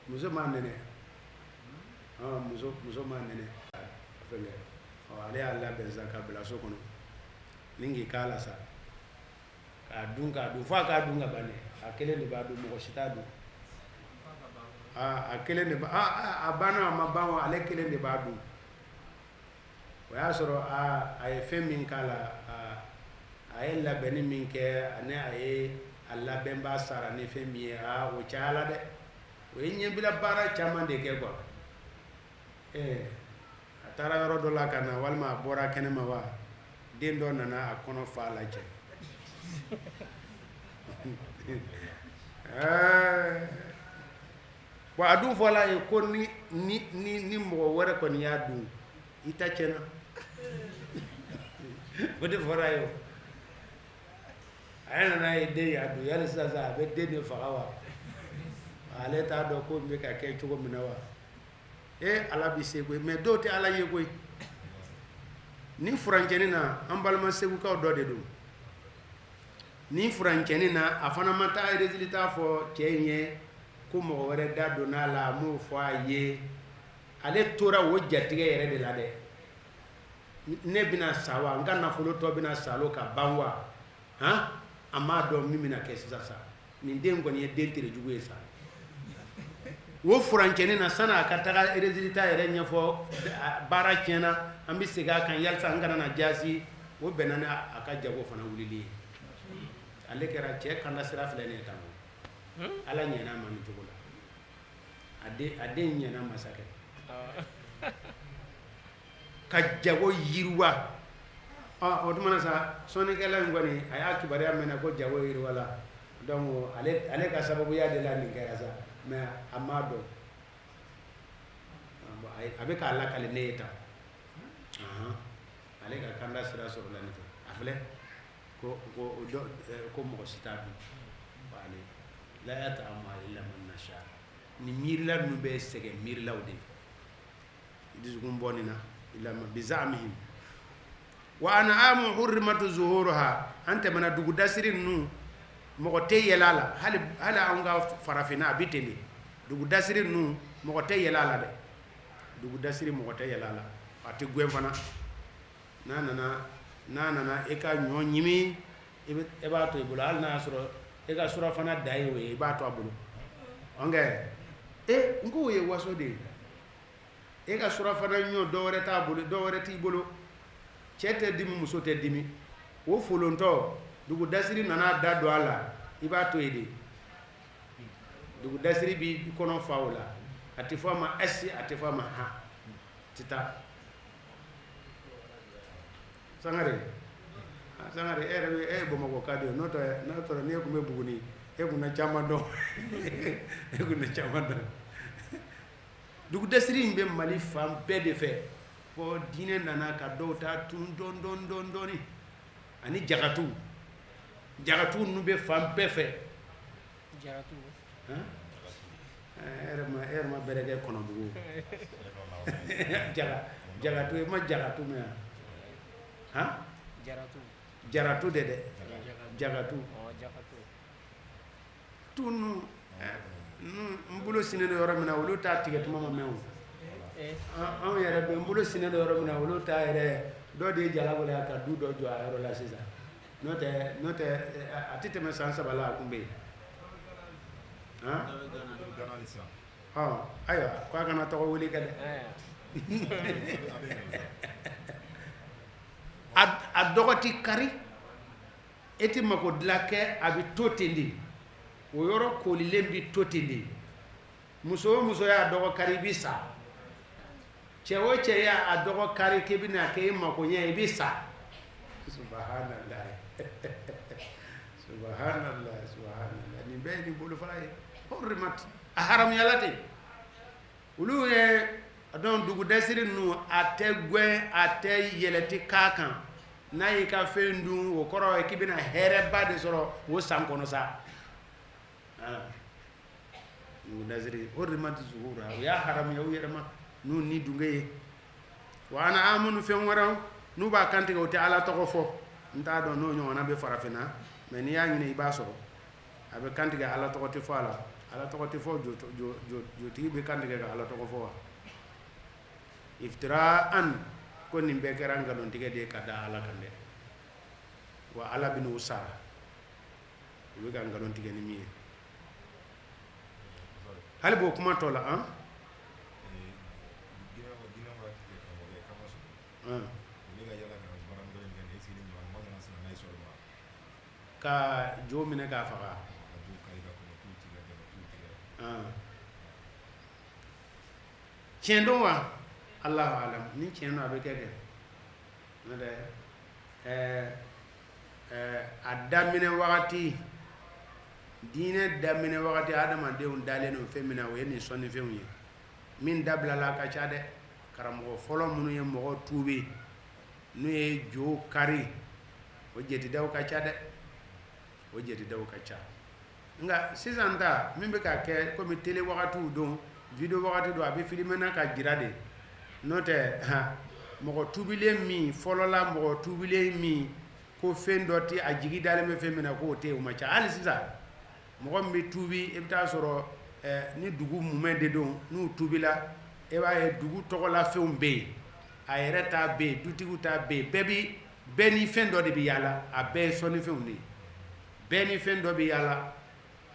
muso m'a nɛnɛ muso m'a nɛnɛ fɛnkɛ ale y'a labɛn sa ka bila so kɔnɔ ni k'i k'a la sa k'a dun fo a k'a dun ka ban dɛ a kelen de b'a dun mɔgɔ si t'a dun a kelen de b'a a banna a ma ban wa ale kelen de b'a dun o y'a sɔrɔ a ye fɛn min k'a la a ye labɛnni min kɛ ani a ye a labɛnba sara ni fɛn min ye o cayala dɛ o ye ɲɛbila baara caman de kɛ quoi a taara yɔrɔ dɔ la ka na walima a bɔra kɛnɛma wa den dɔ nana a kɔnɔ fa lajɛ bon a dun fɔla ye ko ni mɔgɔ wɛrɛ kɔni y'a dun i ta tiɲɛna o de fɔra ye o a nana ye den y'a dun yali sisan a bɛ den de faga wa ale t'a dɔn ko n bɛ ka kɛ cogo min na wa ala bɛ se koyi mais dɔw tɛ ala ye koyi ni furancɛni na an balima segukaw dɔ de don ni furancɛni na a fana ma taa résultat fɔ cɛ in ye ko mɔgɔ wɛrɛ da donn'a la a m'o fɔ a ye ale tora o jatigɛ yɛrɛ de la dɛ ne bɛna sa wa n ka nafolo tɔ bɛna salo ka ban wa a m'a dɔn min bɛna kɛ sisan sa nin den kɔni ye den tere jugu ye sa wo furancɛni na sana ka taga résultat yɛrɛ ɲɛfɔ baara tiɲɛna an bɛ segin a kan yalisa an kana na jaasi o bɛnna ni a ka jago fana wulili ye ale kɛra cɛ kanda sira filɛ nin ye tan ala ɲɛna ma nin cogo la a den ɲɛna masakɛ ka jago yiriwa o tumana sa sɔnnikɛla in kɔni a y'a kibaruya mɛn ko jago yiriwa la donc ale ka sababuya de la nin kɛra sa mais a m'a dɔn a bɛ k'a lakale ne ye tan ale ka kanda sira sɔrɔ la ne fɛ a filɛ ko mɔgɔ si t'a dun ale la yat'amu illa man nasha ni miirila ninnu bɛ sɛgɛn miirilaw de dusukun bɔ nin na illa bi za'mihim wa an'amu hurrimatu zuhuruha an tɛmɛna dugu dasiri ninnu mɔgɔ tɛ yɛlɛ a la hali anw ka farafinna a bɛ ten de dugu dasiri ninnu mɔgɔ tɛ yɛlɛ a la dɛ dugu dasiri mɔgɔ tɛ yɛlɛ a la a tɛ gɛn fana n'a nana e ka ɲɔ ɲimi e b'a to i bolo hali n'a y'a sɔrɔ e ka surafana da ye o ye i b'a to a bolo nka n ko o ye waso de ye e ka surafana ɲɔ dɔwɛrɛ t'a bolo dɔwɛrɛ t'i bolo cɛ tɛ dimi muso tɛ dimi o folontɔ dugu dasiri nana da don a la i b'a to yen de dugu dasiri b'i kɔnɔ fa o la a tɛ fɔ a ma ɛsi a tɛ fɔ a ma han tɛ taa Sangare e yɛrɛ bɛ e ye Bamakɔ ka de ye n'o tɛ n'e tun bɛ Buguni e kun na caman dɔn e kun na caman dɔn dugu dasiri in bɛ Mali fan bɛɛ de fɛ fɔ diinɛ nana ka dɔw ta tun dɔɔni ani jagatu ninnu bɛ fan bɛɛ fɛ e yɛrɛ ma bɛrɛ kɛ Kɔnɔbugu jagatu e ma jagatu mɛn yan jaratu de dɛ jagatu tu ninnu n bolo sinnen don yɔrɔ min na olu t'a tigɛ tuma ma mɛn o anw yɛrɛ bɛ n bolo sinnen don yɔrɔ min na olu t'a yɛrɛ dɔ de ye jalawaleya ka du dɔ jɔ a yɔrɔ la sisan n'o tɛ a tɛ tɛmɛ san 3 la a kun bɛ yen ayiwa k'a kana tɔgɔ wele kɛ dɛ a dɔgɔ ti kari e ti mako dilan kɛ a bɛ to ten de o yɔrɔ kolilen bɛ to ten de muso o muso y'a dɔgɔ kari i bɛ sa cɛ o cɛ y'a dɔgɔ kari k'i bɛ na kɛ i mako ɲɛ i bɛ sa subhanallah nin bɛɛ ye nin bolofara ye hurrimat a haramuyala ten olu ye donc dugu dasiri ninnu a tɛ gɛn a tɛ yɛlɛti k'a kan n'a y'i ka fɛn dun o kɔrɔ ye k'i bɛna hɛrɛba de sɔrɔ o san kɔnɔ sa dugu dasiri hurrimat zuhura o y'a haramuya u yɛrɛ ma n'u ni dunge ye wa an'amu fɛn wɛrɛw n'u b'a kantigɛ o tɛ ala tɔgɔ fɔ n t'a dɔn n'o ɲɔgɔnna bɛ farafinna mais n'i y'a ɲini i b'a sɔrɔ a bɛ kantigɛ ala tɔgɔ tɛ fɔ a la ala tɔgɔ tɛ fɔ jotigi bɛ kantigɛ ka ala tɔgɔ fɔ wa iftira'an ko nin bɛɛ kɛra nkalontigɛ de ye ka da ala kan dɛ wa ala bɛ n'o sara u bɛ ka nkalontigɛ ni min ye hali b'o kuma tɔ la ka jo minɛ k'a faga tiɲɛ don wa Allahu alam ni tiɲɛ don a bɛ kɛ n'o tɛ a daminɛ wagati diinɛ daminɛ wagati adamadenw dalen don fɛn min na o ye nin sɔnnifɛnw ye min dabilala a ka ca dɛ karamɔgɔ fɔlɔ minnu ye mɔgɔ tuube n'u ye jo kari o jetidaw ka ca dɛ o jetidaw ka ca nka sisan ta min bɛ ka kɛ komi télé wagatiw don video wagati don a bɛ filmé na ka jira de n'o tɛ mɔgɔ tuubilen min fɔlɔ la mɔgɔ tuubilen min ko fɛn dɔ tɛ a jigi dalen bɛ fɛn min na k'o tɛ o ma ca hali sisan mɔgɔ min bɛ tuubi i bɛ taa sɔrɔ ni dugu mumɛ de don n'u tuubila e b'a ye dugu tɔgɔla fɛnw bɛ yen a yɛrɛ ta bɛ yen dutigiw ta bɛ yen bɛɛ ni fɛn dɔ de bɛ yaala a bɛɛ ye sɔnnifɛnw de ye bɛɛ ni fɛn dɔ bɛ yaala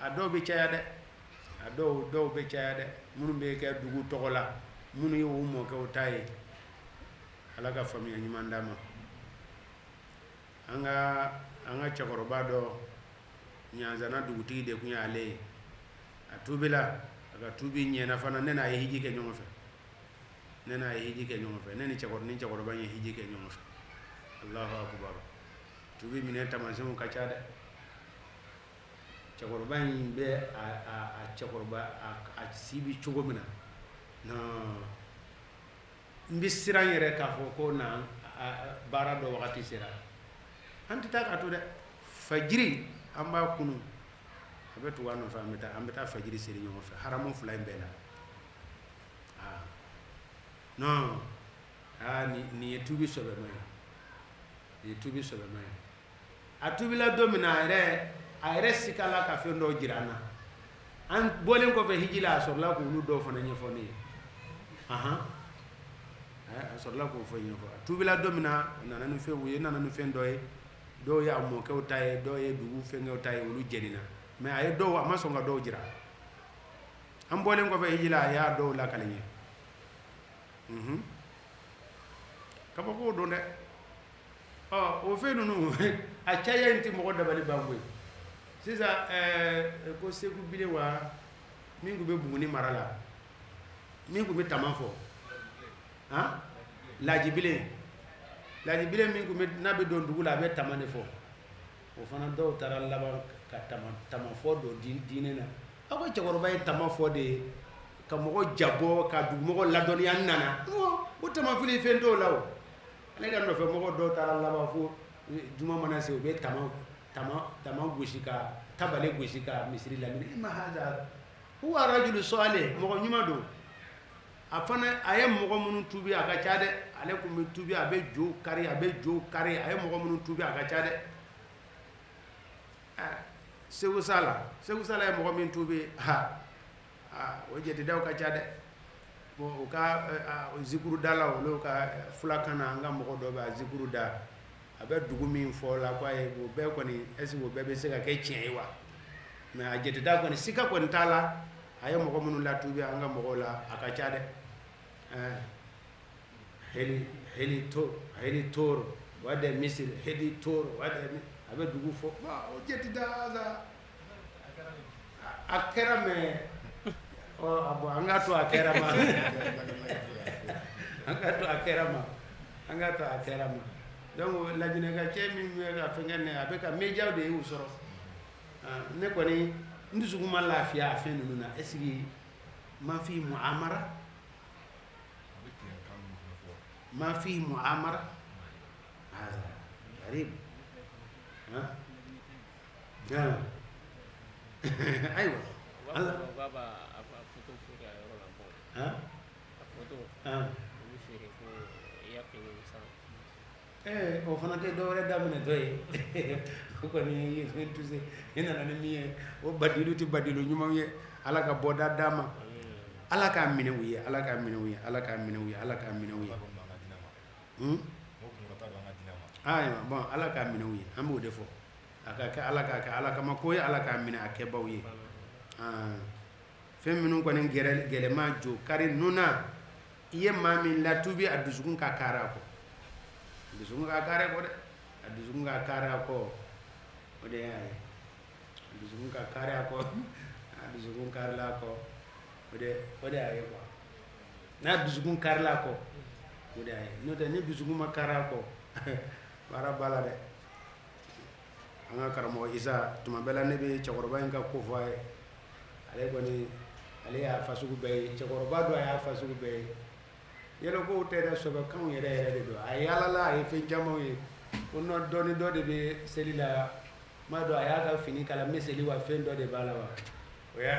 a dɔw bɛ caya dɛ a dɔw bɛ caya dɛ minnu bɛ kɛ dugu tɔgɔ la minnu ye u mɔkɛw ta ye ala ka faamuya ɲuman d'a ma an ka cɛkɔrɔba dɔ Ɲanzana dugutigi de tun y'ale ye a tubila a ka tubi ɲɛna fana ne n'a ye hiji kɛ ɲɔgɔn fɛ ne ni cɛkɔrɔba ye hiji kɛ ɲɔgɔn fɛ Allahu akbar tubi minɛ tamasɛnw ka ca dɛ cɛkɔrɔba in bɛ a si bi cogo min na n bɛ siran yɛrɛ k'a fɔ ko na baara dɔ wagati sera an tɛ taa ka to dɛ fajiri an b'a kunu a bɛ tugu an nɔfɛ an bɛ taa fajiri seri ɲɔgɔn fɛ haramu fila in bɛɛ la non nin ye tubi sɛbɛma ye a tubila don min na a yɛrɛ sikala ka fɛn dɔw jira an na an bɔlen kɔfɛ hiji la a sɔrɔla k'olu dɔw fana ɲɛfɔ ne ye a sɔrɔla k'o fɔ ɲɛfɔ a tubila don min na u nana ni fɛn dɔ ye dɔw y'a mɔkɛw ta ye dɔw ye dugu fɛnkɛw ta ye olu jɛnina mais a ma sɔn ka dɔw jira an bɔlen kɔfɛ hiji la a y'a dɔw lakale ɲɛ kabako don dɛ o fɛn ninnu a caya in tɛ mɔgɔ dabali ban koyi sisan ko Segu Bile wa min tun bɛ Buguni mara la min tun bɛ tama fɔ Lajibile min tun bɛ n'a bɛ don dugu la a bɛ tama de fɔ o fana dɔw taara laban ka tama fɔ don diinɛ na aw ka cɛkɔrɔba ye tama fɔ de ye ka mɔgɔ jabɔ ka dugumɔgɔ ladɔnniya nana o tamafili fɛn t'o la o ale ka nɔfɛ mɔgɔ dɔw taara laban fo juma mana se u bɛ tama gosi ka tabale gosi ka misiri lamini ma haza huwa rajulu salih mɔgɔ ɲuman don a fana a ye mɔgɔ minnu tubi a ka ca dɛ ale tun bɛ tubi a bɛ jo kari a ye mɔgɔ minnu tubi a ka ca dɛ Segu Sala ye mɔgɔ min tubi o jɛtidaw ka ca dɛ o ka zikuru da la olu ka fulakan na an ka mɔgɔ dɔ bɛ a zikuru da a bɛ dugu min fɔ la ko ayi o bɛɛ kɔni est-ce que o bɛɛ bɛ se ka kɛ tiɲɛ ye wa mais a jɛtida kɔni sika kɔni t'a la a ye mɔgɔ minnu latubi an ka mɔgɔw la a ka ca dɛ heli toro wa de misir heli toro wa de a bɛ dugu fɔ o jɛtida a kɛra mais an ka to a kɛra ma an ka to a kɛra ma donc lajinɛka cɛ min bɛ ka fɛnkɛ ne a bɛ ka médiaw de y'u sɔrɔ ne kɔni n dusukun ma lafiya a fɛn ninnu na est ce que ma fi muamara garib ayiwa Allah o fana tɛ dɔ wɛrɛ daminɛ dɔ ye o kɔni ye fɛn tuse e nana ni min ye o badilu tɛ badilu ɲumanw ye ala ka bɔda d'a ma ala k'a minɛ u ye ala k'a minɛ u ye ayiwa bon ala k'a minɛ u ye an b'o de fɔ a ka kɛ ala k'a kɛ ala kama ko ye ala k'a minɛ a kɛbaw ye fɛn minnu kɔni gɛlɛma jo kari nuna i ye maa min latubi a dusukun ka kaari a kɔ a dusukun ka kaari a kɔ o de y'a ye a dusukun ka kaari a kɔ a dusukun kaarila a kɔ o de y'a ye quoi n'a dusukun kaarila a kɔ o de y'a ye n'o tɛ ni dusukun ma kaari a kɔ baara b'a la dɛ an ka karamɔgɔ Isa tuma bɛɛ la ne bɛ cɛkɔrɔba in ka ko fɔ a ye ale kɔni ale y'a fasugu bɛɛ ye cɛkɔrɔba dɔ a y'a fasugu bɛɛ ye yɛlɛ kow tɛ dɛ sɔbɛkanw yɛrɛ de don a yaalala a ye fɛn camanw ye ko nɔ dɔɔni dɔ de bɛ seli la m'a dɔn a y'a ka fini kala n bɛ seli wa fɛn dɔ de b'a la wa o y'a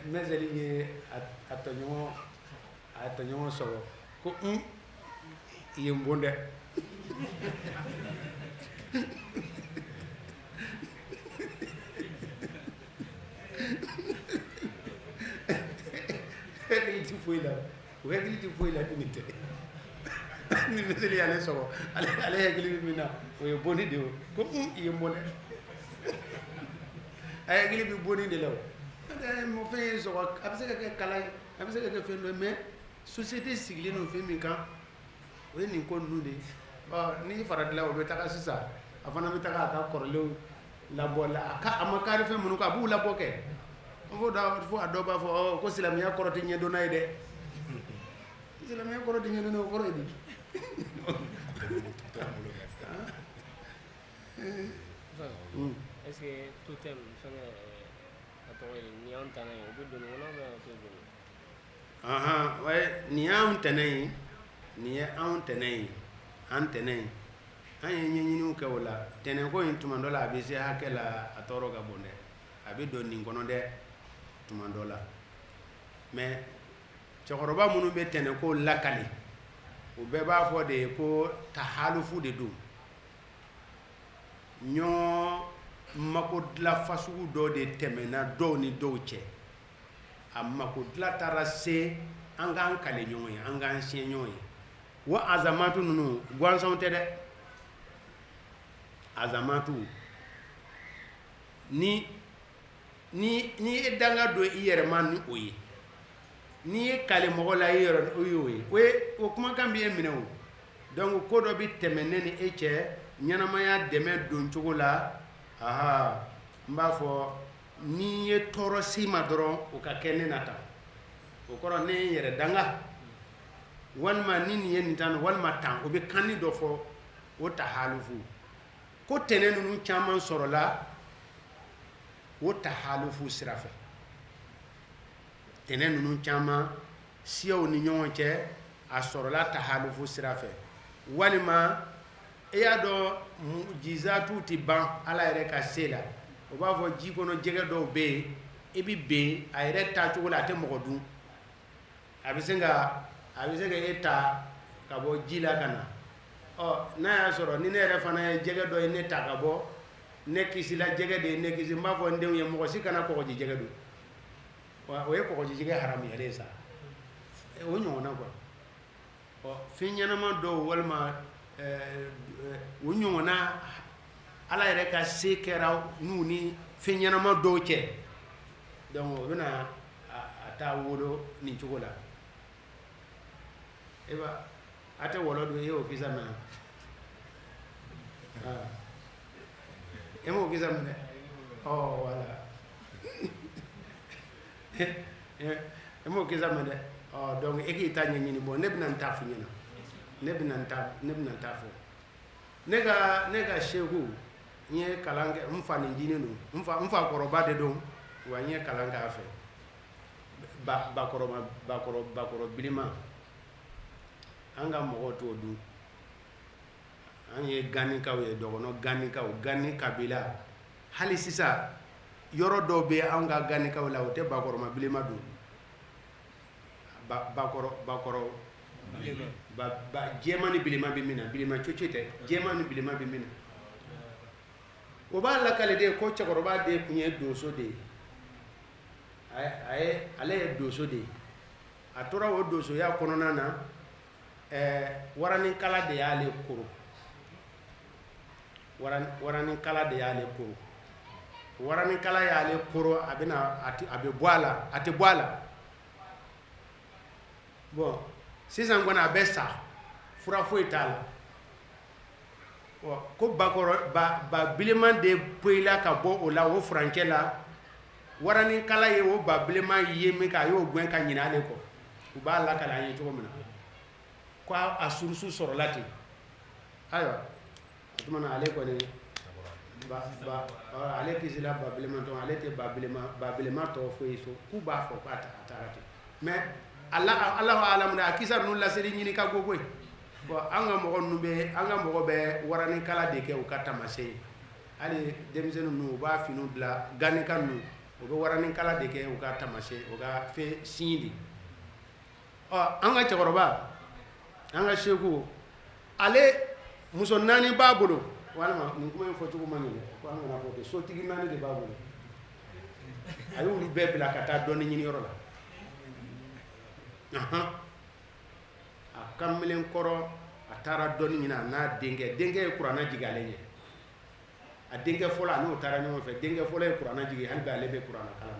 n bɛ seli ye a tɔɲɔgɔn sɔrɔ ko i ye n bon dɛ hakili ti foyi la ni tɛ ni miseli y'ale sɔrɔ ale hakili bɛ min na o ye bonni de ye ko i ye n bon dɛ a ye hakili bɛ bonni de la o mo fɛn ye sɔgɔ a bɛ se ka kɛ kala ye a bɛ se ka kɛ fɛn dɔ mais société sigilen don fɛn min kan o ye nin ko ninnu de ye ni faradila o bɛ taga sisan a fana bɛ taga a ka kɔrɔlenw labɔ la a ma kari fɛn minnu kan a b'u labɔ kɛ fo a dɔw b'a fɔ ko silamɛya kɔrɔ tɛ ɲɛdɔnna ye dɛ silamɛya kɔrɔ tɛ ɲɛdɔnna o kɔrɔ ye di est-ce que tout thème fɛngɛ a tɔgɔ ye nin y'anw tana ye o bɛ don nin kɔnɔ ou bien o tɛ don nin y'anw tɛnɛ ye nin ye anw tɛnɛ ye an tɛnɛ ye an ye ɲɛɲiniw kɛ o la tɛnɛko in tuma dɔ la a bɛ se hakɛ la a tɔɔrɔ ka bon dɛ a bɛ don nin kɔnɔ dɛ tuma dɔ la mais cɛkɔrɔba minnu bɛ tɛnɛko lakali o bɛɛ b'a fɔ de ko tahalufu de don ɲɔgɔn mako dilan fasugu dɔ de tɛmɛna dɔw ni dɔw cɛ a mako dilan taara se an k'an kale ɲɔgɔn ye an k'an siɲɛ ɲɔgɔn ye wa azamatu ninnu gansanw tɛ dɛ azamatu ni ye danga don i yɛrɛ ma ni o ye ni ye kale mɔgɔ la i yɛrɛ o ye o kumakan bɛ e minɛ o donc ko dɔ bɛ tɛmɛ ne ni e cɛ ɲɛnamaya dɛmɛ don cogo la n b'a fɔ ni ye tɔɔrɔ si ma dɔrɔn o ka kɛ ne na tan o kɔrɔ ne ye n yɛrɛ danga walima ni nin ye nin tan walima tan o bɛ kanni dɔ fɔ o tahalufu ko tɛnɛ ninnu caman sɔrɔla o tahalufu sira fɛ tɛnɛ ninnu caman siyaw ni ɲɔgɔn cɛ a sɔrɔla tahalufu sira fɛ walima e y'a dɔn jizatu tɛ ban ala yɛrɛ ka se la o b'a fɔ ji kɔnɔ jɛgɛ dɔw bɛ yen i bɛ ben a yɛrɛ taacogo la a tɛ mɔgɔ dun a bɛ se ka e ta ka bɔ ji la ka na n'a y'a sɔrɔ ni ne yɛrɛ fana ye jɛgɛ dɔ ye ne ta ka bɔ ne kisila jɛgɛ de ye ne kisi n b'a fɔ n denw ye mɔgɔ si kana kɔgɔji jɛgɛ dun o ye kɔgɔji jɛgɛ haramuyalen ye sa o ɲɔgɔnna quoi fɛn ɲɛnama dɔw walima o ɲɔgɔnna ala yɛrɛ ka se kɛra n'u ni fɛn ɲɛnama dɔw cɛ donc o bɛna a taa wolo nin cogo la a tɛ wɔlɔ don e y'o kisa mɛn e m'o kisa mɛn dɛ voilà e m'o kisa mɛn dɛ donc e k'i ta ɲɛɲini bon ne bɛna n ta f'i ɲɛna ne bɛna n ta fɔ ne ka seku n ye kalan kɛ n fa nin jinin don n fa kɔrɔba de don wa n ye kalan kɛ a fɛ bakɔrɔ bilima an ka mɔgɔw t'o dun an ye ganikaw ye dɔgɔnɔ ganikaw gani kabila hali sisan yɔrɔ dɔw bɛ an ka ganikaw la o tɛ bakɔrɔma bilima don jɛma ni bilima bɛ min na bilima coco tɛ jɛma ni bilima bɛ min na o b'a lakale de ko cɛkɔrɔba de tun ye donso de ye ale ye donso de ye a tora o donsoya kɔnɔna na waranikala de y'ale koro waranikala de y'ale koro waranikala y'ale koro a bɛ bɔ a la a tɛ bɔ a la bon sisan kɔni a bɛ sa fura foyi t'a la ko ba bileman de poyila ka bɔ o la o furancɛ la waranikala ye o ba bileman ye min kɛ a y'o gɛn ka ɲinɛ ale kɔ u b'a lakale an ye cogo min na ko a surusu sɔrɔla ten ayiwa o tuma na ale kɔni ale kisila ba bileman tɔn ale tɛ ba bileman tɔgɔ foyi so k'u b'a fɔ k'a taara ten mais Allahu a'lamu a kisa ninnu laseli ɲini ka go koyi bon an ka mɔgɔ bɛ waranikala de kɛ u ka tamasɛn hali denmisɛnnin ninnu u b'a finiw bila ganika ninnu u bɛ waranikala de kɛ u ka tamasɛn u ka fɛn signe de an ka cɛkɔrɔba an ka seku ale muso 4 b'a bolo walima nin kuma in fɔcogo man ɲi ko an kana fɔ ten sotigi 4 de b'a bolo a y'olu bɛɛ bila ka taa dɔnni ɲini yɔrɔ la a kamalen kɔrɔ a taara dɔnni ɲini a n'a denkɛ ye kuranna jigin ale ɲɛ a denkɛ fɔlɔ a n'o taara ɲɔgɔn fɛ denkɛ fɔlɔ ye kuranna jigi hali bi ale bɛ kuranna kalan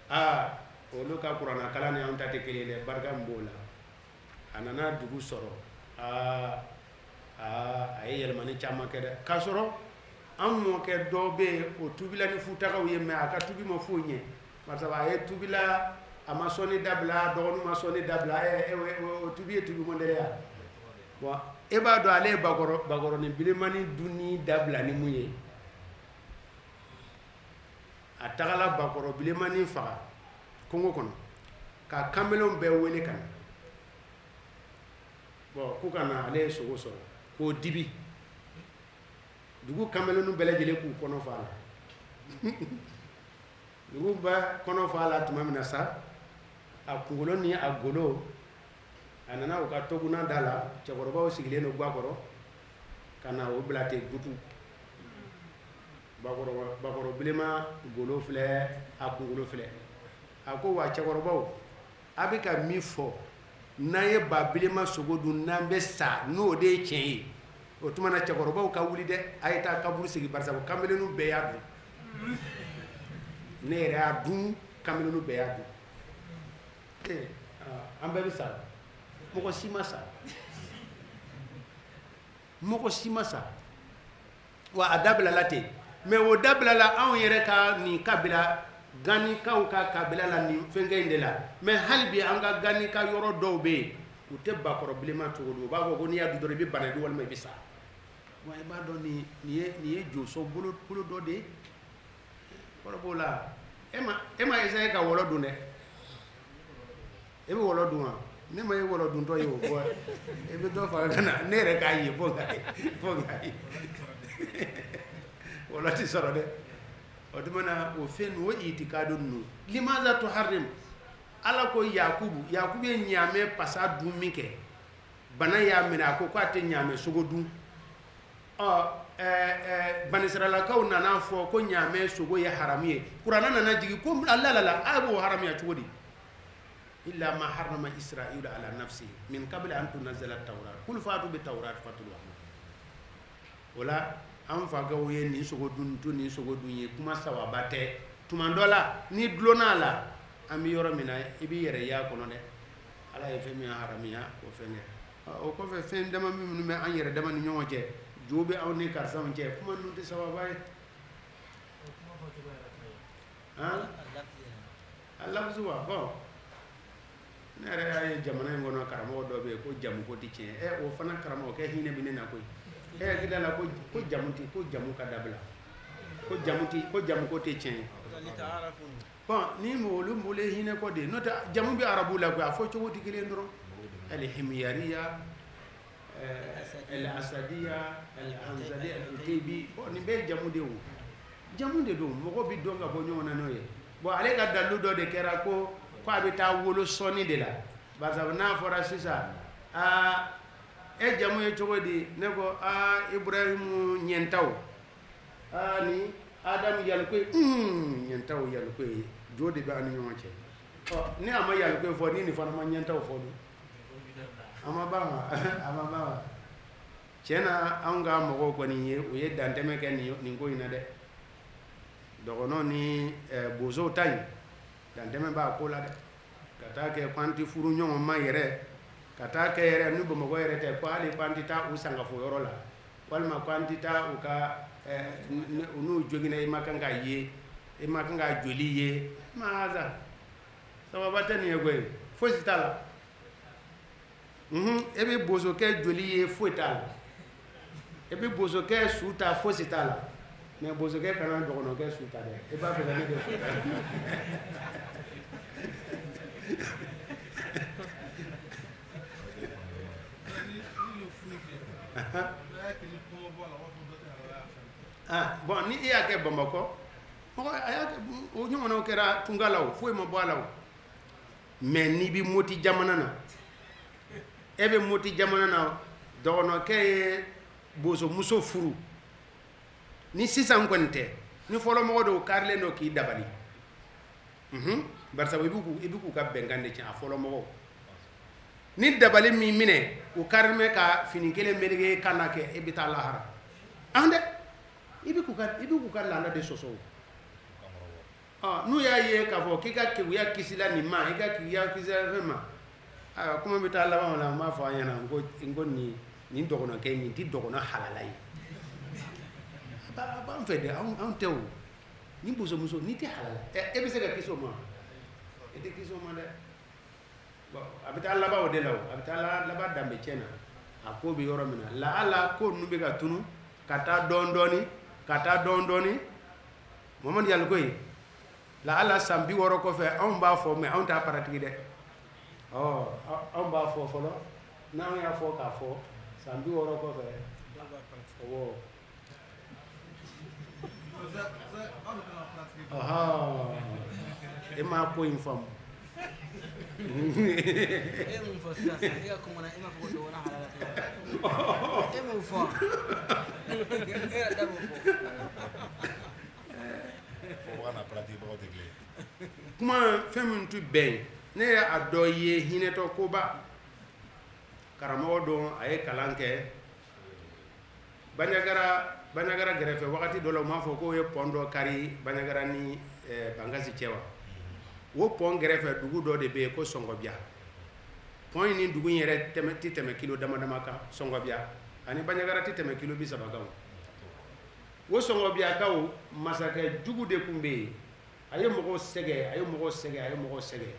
na olu ka kuranna kalan ni anw ta tɛ kelen ye dɛ barika min b'o la a nana dugu sɔrɔ a ye yɛlɛmani caman kɛ dɛ k'a sɔrɔ an mɔkɛ dɔ bɛ yen o tubila ni futagaw ye mɛ a ka tubi ma foyi ɲɛ barisa a ye tubila a ma sɔnni dabila dɔgɔninw ma sɔnni dabila o tubi ye tubi mɔndɛrɛ ya bon e b'a dɔn ale ye bakɔrɔnin bilenmani dunni dabila ni mun ye a tagala bakɔrɔ bilenmani faga kungo kɔnɔ ka kamalew bɛɛ wele ka na bon k'u ka na ale ye sogo sɔrɔ k'o dibi dugu kamelenu bɛɛ lajɛlen k'u kɔnɔ fa la dugu bɛ kɔnɔ fa la tuma min na sa a kunkolo ni a golo a nana u ka toguna da la cɛkɔrɔbaw sigilen don ga kɔrɔ ka na o bila ten gutu bakɔrɔ bilenma golo filɛ a kunkolo filɛ a ko wa cɛkɔrɔbaw a bɛ ka min fɔ n'an ye ba bilenma sogo dun n'an bɛ sa n'o de ye tiɲɛ ye o tuma na cɛkɔrɔbaw ka wuli dɛ a ye taa kaburu sigi barisa kamelenu bɛɛ y'a dun ne yɛrɛ y'a dun kamelenu bɛɛ y'a dun an bɛɛ bɛ sa mɔgɔ si ma sa mɔgɔ si ma sa wa a dabilala ten mɛ o dabilala anw yɛrɛ ka nin kabila ganikaw ka kabila la nin fɛnkɛ in de la mɛ hali bi an ka ganika yɔrɔ dɔw bɛ yen u tɛ bakɔrɔ bilenma cogo don u b'a fɔ ko n'i y'a dun dɔrɔn i bɛ bana di walima i bɛ sa wa i b'a dɔn nin ye jɔsɔn bolo dɔ de ye kɔrɔ b'o la e ma essayer ka wɔlɔ dun dɛ e bɛ wɔlɔ dun wa ne ma ye wɔlɔ duntɔ ye o bɔ e bɛ dɔ fara ka na ne yɛrɛ k'a ye fo nka ye wɔlɔ ti sɔrɔ dɛ o tuma na o fɛn ninnu o itikadu ninnu limaza tuharrim ala ko yakubu ye ɲaamɛ pasa dun min kɛ bana y'a minɛ a ko k'a tɛ ɲaamɛ sogo dun banisiralakaw nana fɔ ko ɲaamɛ sogo ye haramu ye kuranna nana jigin ko alalala a b'o haramuya cogo di illa ma harrama isra'ilu ala nafsi min qabli an tunzala tawrat kul fatu bi tawrat fatluha o la an fagaw ye nin sogo dun nin sogo dun ye kuma sababa tɛ tuma dɔ la ni dulonna a la an bɛ yɔrɔ min na i b'i yɛrɛ y'a kɔnɔ dɛ ala ye fɛn min haramuya o fɛn kɛ o kɔfɛ fɛn dama minnu bɛ an yɛrɛ dama ni ɲɔgɔn cɛ jo bɛ aw ni karisaw cɛ kuma ninnu tɛ sababa ye a lafzu wa bon ne yɛrɛ y'a ye jamana in kɔnɔ karamɔgɔ dɔ bɛ yen ko jamu ko tɛ tiɲɛ o fana karamɔgɔ kɛ hinɛ bɛ ne na koyi hakili la ko jamu ka dabila ko jamu ko tɛ tiɲɛ bon ni olu bolo hinɛ kɔ de n'o tɛ jamu bɛ arabu la koyi a fɔ cogo tɛ kelen dɔrɔn al-himyariya al-asadiya al-hamzadiya al-utaybi bon nin bɛɛ ye jamu de ye o jamu de don mɔgɔ bɛ dɔn ka bɔ ɲɔgɔn na n'o ye bon ale ka dalilu dɔ de kɛra ko a bɛ taa wolo sɔnni de la barisa n'a fɔra sisan e jamu ye cogo di ne ko Ibrahimu ɲɛntaw ni Adamu yalikoyi ɲɛntaw yalikoyi jo de bɛ an ni ɲɔgɔn cɛ ni a ma yalikoyi fɔ ni nin fana ma ɲɛntaw fɔ dun a ma ban wa tiɲɛ na anw ka mɔgɔw kɔni ye u ye dantɛmɛ kɛ nin ko in na dɛ dɔgɔnɔ ni bozow ta in dantɛmɛ b'a ko la dɛ ka taa kɛ k'an tɛ furu ɲɔgɔn ma yɛrɛ ka taa kɛ yɛrɛ ni Bamakɔ yɛrɛ tɛ ko hali k'an tɛ taa u sangafo yɔrɔ la walima k'an tɛ taa u ka u n'u joginna i ma kan ka ye i ma kan ka joli ye ma haza sababa tɛ nin ye koyi fosi t'a la e bɛ bozokɛ joli ye foyi t'a la e bɛ bozokɛ su ta fosi t'a la mais bozokɛ kana dɔgɔnɔkɛ su ta dɛ e b'a fɛ ka ne de foyi ta bon ni e y'a kɛ Bamakɔ o ɲɔgɔnnaw kɛra Tunga la o foyi ma bɔ a la o mais n'i bɛ Moti jamana na e bɛ Moti jamana na dɔgɔnɔkɛ ye bozomuso furu ni sisan kɔni tɛ ni fɔlɔ mɔgɔ dɔw karilen dɔ k'i dabali barisa i bɛ k'u ka bɛnkan de tiɲɛ a fɔlɔ mɔgɔw ni dabali min minɛ u kari mɛ ka fini kelen meleke kan na kɛ e bɛ taa lahara ande ibi ku ka landa de soso n'u y'a ye k'a fɔ k'i ka keguya kisila nin ma i ka keguya kisila fɛn ma kuma bɛ taa laban la n b'a fɔ a ɲɛna n ko nin dɔgɔnɔkɛ nin tɛ dɔgɔnɔ halala ye a b'an fɛ dɛ anw tɛ o ni bosomuso n'i tɛ halala e bɛ se ka kisi o ma e tɛ kisi o ma dɛ bon a bɛ taa laban o de la o a bɛ taa laban danbe tiɲɛ na a ko bɛ yɔrɔ min na lahala ko ninnu bɛ ka tunu ka taa dɔɔnin Mamadu Yalikoyi lahala san 60 kɔfɛ anw b'a fɔ mais anw t'a paratigi dɛ anw b'a fɔ fɔlɔ n'anw y'a fɔ k'a fɔ san 60 kɔfɛ awɔ e m'a ko in faamu e mun fɔ sisan e ka kuma na e m'a fɔ ko dɔgɔnɔ halala tɛ e m'o fɔ e yɛrɛ da m'o fɔ kuma fɛn min tɛ bɛn ne y'a dɔ ye hinɛtɔ koba karamɔgɔ don a ye kalan kɛ Bandiagara gɛrɛfɛ wagati dɔ la u m'a fɔ k'o ye pont dɔ kari Bandiagara ni Bangasi cɛ wa o pont gɛrɛfɛ dugu dɔ de bɛ yen ko Sɔngɔbiya pont in ni dugu in yɛrɛ tɛ tɛmɛ kilo dama kan Sɔngɔbiya ani Bandiagara tɛ tɛmɛ kilo 30 kan o Sɔngɔbiyakaw masakɛ jugu de tun bɛ yen a ye mɔgɔw sɛgɛ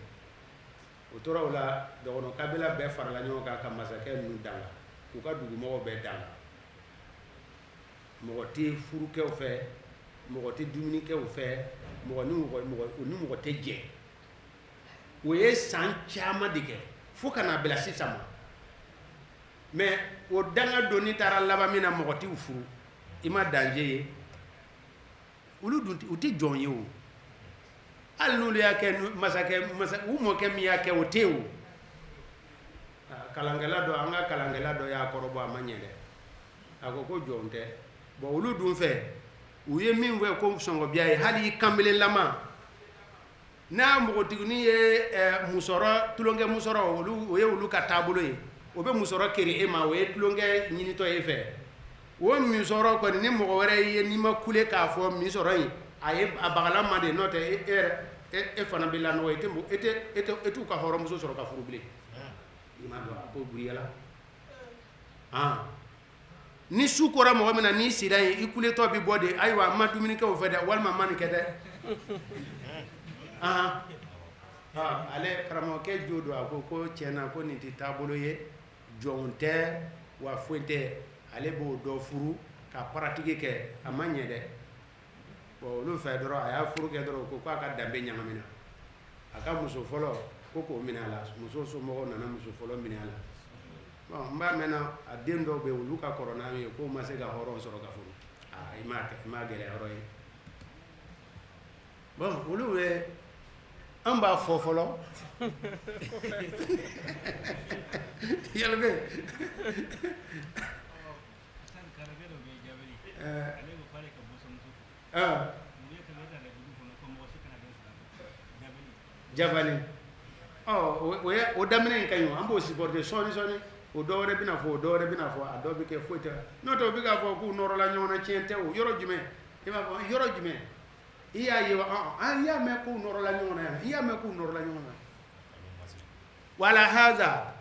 o tora o la dɔgɔnɔ kabila bɛɛ farala ɲɔgɔn kan ka masakɛ ninnu danga k'u ka dugumɔgɔw bɛɛ danga mɔgɔ tɛ furukɛw fɛ mɔgɔ tɛ dumunikɛw fɛ mɔgɔ ni mɔgɔ tɛ jɛ o ye san caman de kɛ fo ka n'a bila sisan ma mais o danga donni taara laban min na mɔgɔ t'u furu i ma danger ye olu dun u tɛ jɔn ye o hali n'olu y'a kɛ u mɔkɛ min y'a kɛ o tɛ o kalankɛla dɔ an ka kalankɛla dɔ y'a kɔrɔbɔ a ma ɲɛ dɛ a ko jɔn tɛ bon olu dun fɛ u ye min fɔ ko Sɔngɔbiya ye hali i kanbelelama n'a npogotiginin ye musɔrɔ tulonkɛ musɔrɔ o ye olu ka taabolo ye o bɛ musɔrɔ keri e ma o ye tulonkɛ ɲinitɔ e fɛ o musɔrɔ kɔni ni mɔgɔ wɛrɛ ye n'i ma kule k'a fɔ musɔrɔ in a bagala ma de n'o tɛ e fana bɛ lanɔgɔ e t'u ka hɔrɔnmuso sɔrɔ ka furu bilen i m'a dɔn a ko buriyala ni su kora mɔgɔ min na n'i sira yen i kuletɔ bɛ bɔ de ayiwa n ma dumuni kɛ o fɛ dɛ walima n ma nin kɛ dɛ ale karamɔgɔkɛ jo don a ko tiɲɛna ko nin tɛ taabolo ye jɔn tɛ wa foyi tɛ ale b'o dɔ furu ka paratigi kɛ a ma ɲɛ dɛ bon olu fɛ dɔrɔn a y'a furu kɛ dɔrɔn ko k'a ka danbe ɲagamina a ka muso fɔlɔ ko k'o minɛ a la muso somɔgɔw nana muso fɔlɔ minɛ a la bon n b'a mɛnna a den dɔw bɛ yen olu ka kɔrɔ n'a ye k'o ma se ka hɔrɔn sɔrɔ ka furu i m'a gɛlɛya yɔrɔ ye bon olu bɛ an b'a fɔ fɔlɔ yalibɛ jabali o daminɛ in ka ɲi an b'o supporter sɔɔni o dɔw wɛrɛ bɛna fɔ a dɔw bɛ kɛ foyi tɛ n'o tɛ o bɛ k'a fɔ k'u nɔrɔla ɲɔgɔn na tiɲɛ tɛ o yɔrɔ jumɛn i b'a fɔ yɔrɔ jumɛn i y'a ye i y'a mɛn k'u nɔrɔla ɲɔgɔn na yan i y'a mɛn k'u nɔrɔla ɲɔgɔn na wala haza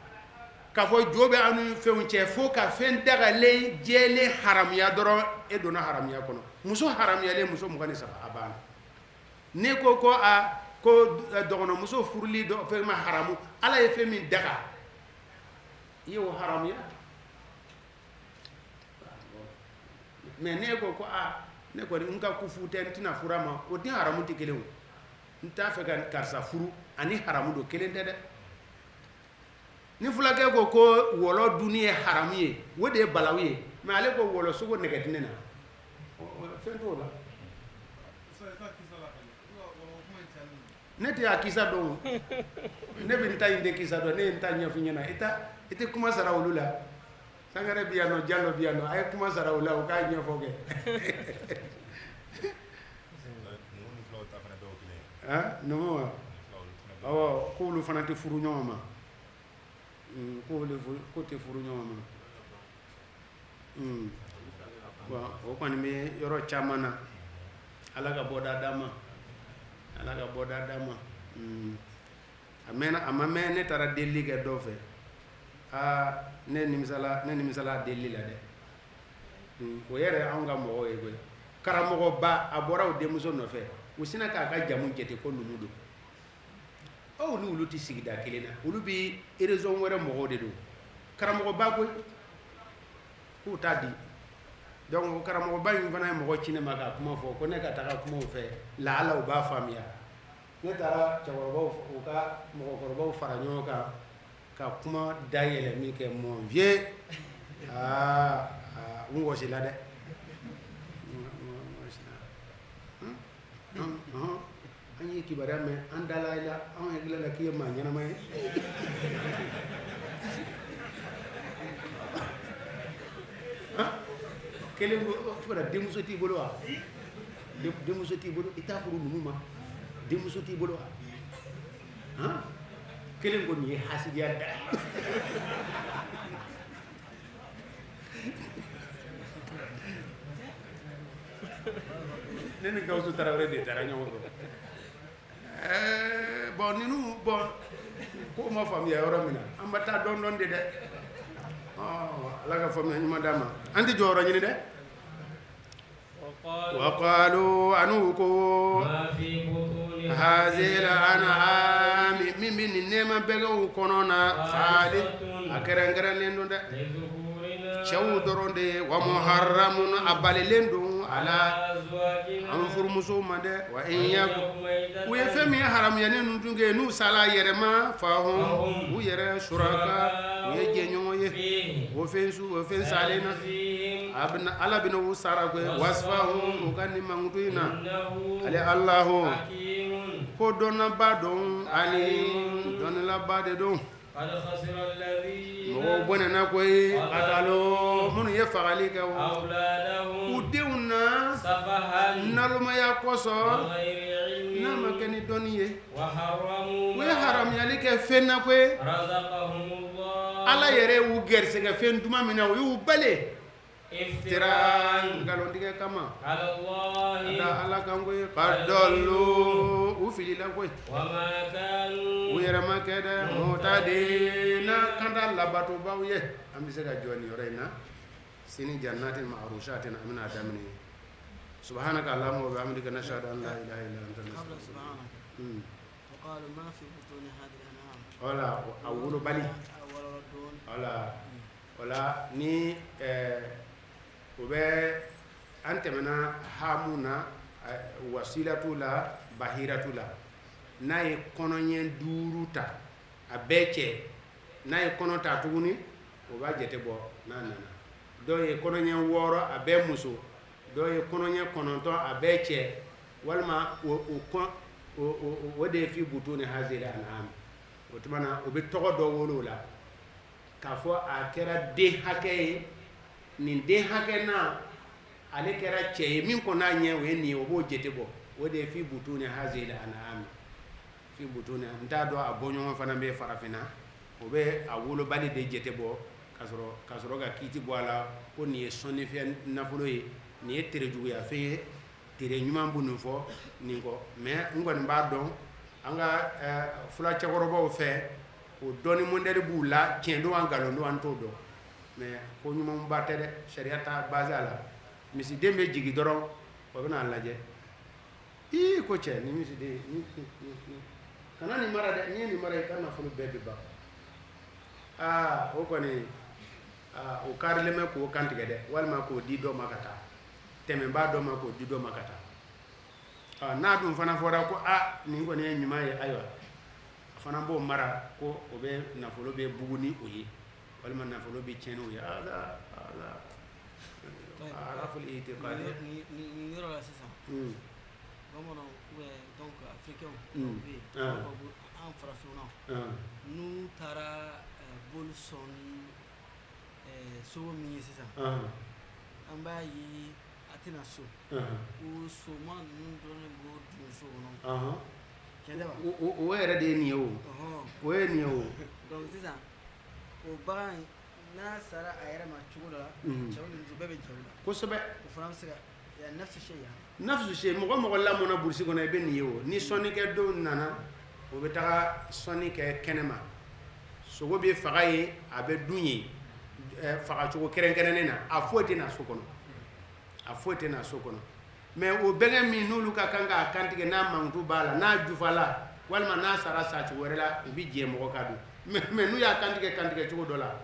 k'a fɔ jo bɛ an ni fɛnw cɛ fo ka fɛn dagalen jɛlen haramuya dɔrɔn e donna haramuya kɔnɔ muso haramuyalen muso 23 a banna n'i ko ko dɔgɔnɔmuso furuli fɛn ma haramu ala ye fɛn min daga i y'o haramuya mais ne ko ne kɔni n ka kufu tɛ n tɛna fura ma o ni haramu tɛ kelen o n t'a fɛ ka karisa furu ani haramu don kelen tɛ dɛ ni fulakɛ ko wɔlɔ dunni ye haramu ye o de ye balawu ye mais ale ko wɔlɔ sogo nɛgɛ di ne na fɛn t'o la ne tɛ a kisa dɔn ne bɛ n ta in tɛ kisa dɔn ne ye n ta ɲɛfɔ ɲɛna i tɛ kuma sara olu la Sangare bɛ yan nɔ Jalo bɛ yan nɔ a ye kuma sara o la o k'a ɲɛfɔ kɛ numu wa awɔ k'olu fana tɛ furu ɲɔgɔn ma ko tɛ furu ɲɔgɔn ma o kɔni bɛ yɔrɔ caman na ala ka bɔda d'a ma ala ka bɔda d'a ma a ma mɛn ne taara delili kɛ dɔw fɛ ne nimisala delili la dɛ o yɛrɛ anw ka mɔgɔw ye koyi karamɔgɔba a bɔra o denmuso nɔfɛ u sina k'a ka jamu jate ko numu don aw ni olu tɛ sigida kelen na olu bɛ région wɛrɛ mɔgɔw de don karamɔgɔba koyi k'u t'a di donc karamɔgɔba in fana ye mɔgɔ ci ne ma k'a kuma fɔ ko ne ka taga kumaw fɛ lahala u b'a faamuya ne taara cɛkɔrɔbaw u ka mɔgɔkɔrɔbaw fara ɲɔgɔn kan ka kuma dayɛlɛ min kɛ mon vieux n wɔsila dɛ an ye kibaruya mɛn an dala i la an hakili la k'i ye maa ɲɛnama ye kelen ko fara denmuso t'i bolo wa denmuso t'i bolo i t'a furu numu ma denmuso t'i bolo wa kelen ko nin ye hasidiya da ne ni Gawusu Tarawele de taara ɲɔgɔn fɛ bon ninnu bon ko ma faamuya yɔrɔ min na an bɛ taa dɔɔnin de dɛ ala ka faamuya ɲuman d'an ma an tɛ jɔyɔrɔ ɲini dɛ waqalu anu ko hazila an'am min bɛ nin nɛɛma bɛɛ kɛ u kɔnɔ na fali a kɛrɛnkɛrɛnlen don dɛ cɛw dɔrɔn de ye wa muharramun a balilen don ala an furumusow ma dɛ wa in yaku u ye fɛn min ye haramuyanin ninnu dun kɛ n'u sala yɛrɛma fahum u yɛrɛ suraka u ye jɛɲɔgɔn ye o fɛn salen na ala bɛna u sara koyi wasfahum u ka nin mankutu in na ale alahu ko dɔnnaba don ani dɔnnilaba de don mɔgɔw bɔnɛna koyi qatalu minnu ye fagali kɛ u denw na nalomaya kosɔn n'a ma kɛ ni dɔnni ye u ye haramuyali kɛ fɛn na koyi ala yɛrɛ y'u gɛrisɛgɛ fɛn duman min na u y'u bale tera ngalontigɛ kama da ala kan koyi kadɔlu u filila koyi u yɛrɛ ma kɛ dɛ mutadina kanda labatobaw ye an bɛ se ka jɔ nin yɔrɔ in na sini jannatin ma'rushatin an bɛna daminɛ subhanaka allahumma wa bihamdika nashhadu an la ilaha illa anta nastaghfiruka وقالوا ما في بطون هذه الأنعام wala a wolobali wala ni o bɛ an tɛmɛna hamu na wasilatu la bahiratu la n'a ye kɔnɔɲɛ 5 ta a bɛɛ cɛ n'a ye kɔnɔ ta tuguni o b'a jate bɔ n'a nana dɔw ye kɔnɔɲɛ 6 a bɛɛ muso dɔw ye kɔnɔɲɛ 9 a bɛɛ cɛ walima o de ye fi butuni hazil an'am o tuma na o bɛ tɔgɔ dɔ wolo la k'a fɔ a kɛra den hakɛ ye nin den hakɛ na ale kɛra cɛ ye min kɔnɔ a ɲɛ o ye nin ye o b'o jate bɔ o de ye fi butuni hazil an'am fi butuni n t'a dɔn a bɔɲɔgɔn fana bɛ farafinna o bɛ a wolobali de jate bɔ ka sɔrɔ ka kiiti bɔ a la ko nin ye sɔnnifɛn nafolo ye nin ye terejuguya fɛn ye tere ɲuman bɛ nin fɔ nin kɔ mais n kɔni b'a dɔn an ka fula cɛkɔrɔbaw fɛ o dɔnni mɔndɛli b'u la tiɲɛ don an nkalon don an t'o dɔn mais ko ɲumanba tɛ dɛ sariya ta base a la misiden bɛ jigin dɔrɔn o bɛ n'a lajɛ ii ko cɛ ni misiden kana nin mara dɛ n'i ye nin mara i ka nafolo bɛɛ bɛ ban o kɔni o karilen bɛ k'o kantigɛ dɛ walima k'o di dɔ ma ka taa tɛmɛbaa dɔ ma k'o di dɔ ma ka taa n'a dun fana fɔra ko nin kɔni ye ɲuman ye ayiwa a fana b'o mara ko o bɛ nafolo bɛ bugu ni o ye walima nafolo bɛ tiɲɛ o ye arafuli ite kale ni yɔrɔ la sisan bamananw donc africains bɛ yen an farafinnaw n'u taara boli sɔn sogo min ye sisan an b'a ye a tɛna so o soma ninnu dɔrɔn b'o dun so kɔnɔ tiɲɛ tɛ wa o yɛrɛ de ye nin ye o o ye nin ye o donc sisan o bagan n'a sara a yɛrɛ ma cogo dɔ la cɛw ni muso bɛɛ bɛ jɛ o la kosɛbɛ o fana bɛ se ka nafsu shay nafsu shay mɔgɔ lamɔna burusi kɔnɔ i bɛ nin ye o ni sɔnnikɛ dɔw nana o bɛ taga sɔnni kɛ kɛnɛma sogo bɛ faga ye a bɛ dun ye faga cogo kɛrɛnkɛrɛnnen na a foyi tɛ na so kɔnɔ a foyi tɛ na so kɔnɔ mais o bɛnkɛ min n'olu ka kan k'a kantigɛ n'a mankutu b'a la n'a jufala walima n'a sara sa cogo wɛrɛ la u bɛ jɛ mɔgɔ ka dun mais n'u y'a kantigɛ cogo dɔ la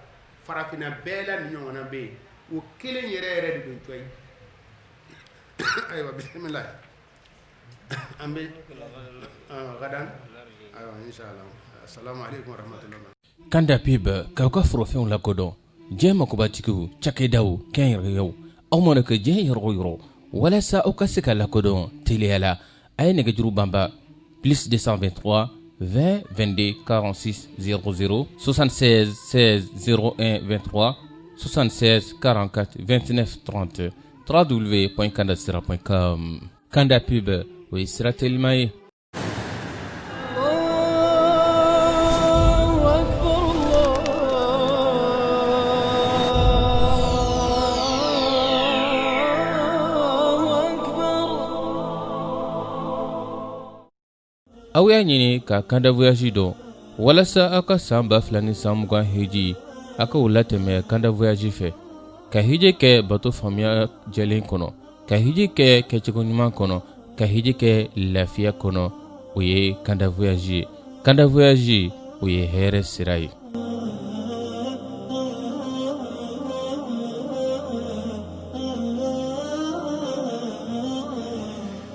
farafinna bɛɛ la ni ɲɔgɔnna bɛ yen o kelen yɛrɛ de don coyi ayiwa bismillah an bɛ gadan ayiwa inshallah assalamu alaikum warahmatullahi kanda pib k'aw ka forofɛnw lakodɔn diɲɛ makobatigiw cakɛdaw kɛnyɛrɛyew aw mana kɛ diɲɛ yɔrɔ o yɔrɔ walasa aw ka se ka lakodɔn teliya la a ye nɛgɛjuru banba plus 223 20 22 46 00 76 16 01 23 76 44 29 30 www.kandasira.com Kanda pub o ye sira telima ye. Aw y'a ɲini ka Kanda voyage dɔn walasa aw ka san 2020 hiji aw ka o latɛmɛ Kanda voyage fɛ ka hiji kɛ bato faamuya jɛlen kɔnɔ ka hiji kɛ kɛcogo ɲuman kɔnɔ ka hiji kɛ lafiya kɔnɔ o ye Kanda voyage ye. Kanda voyage o ye hɛrɛ sira ye.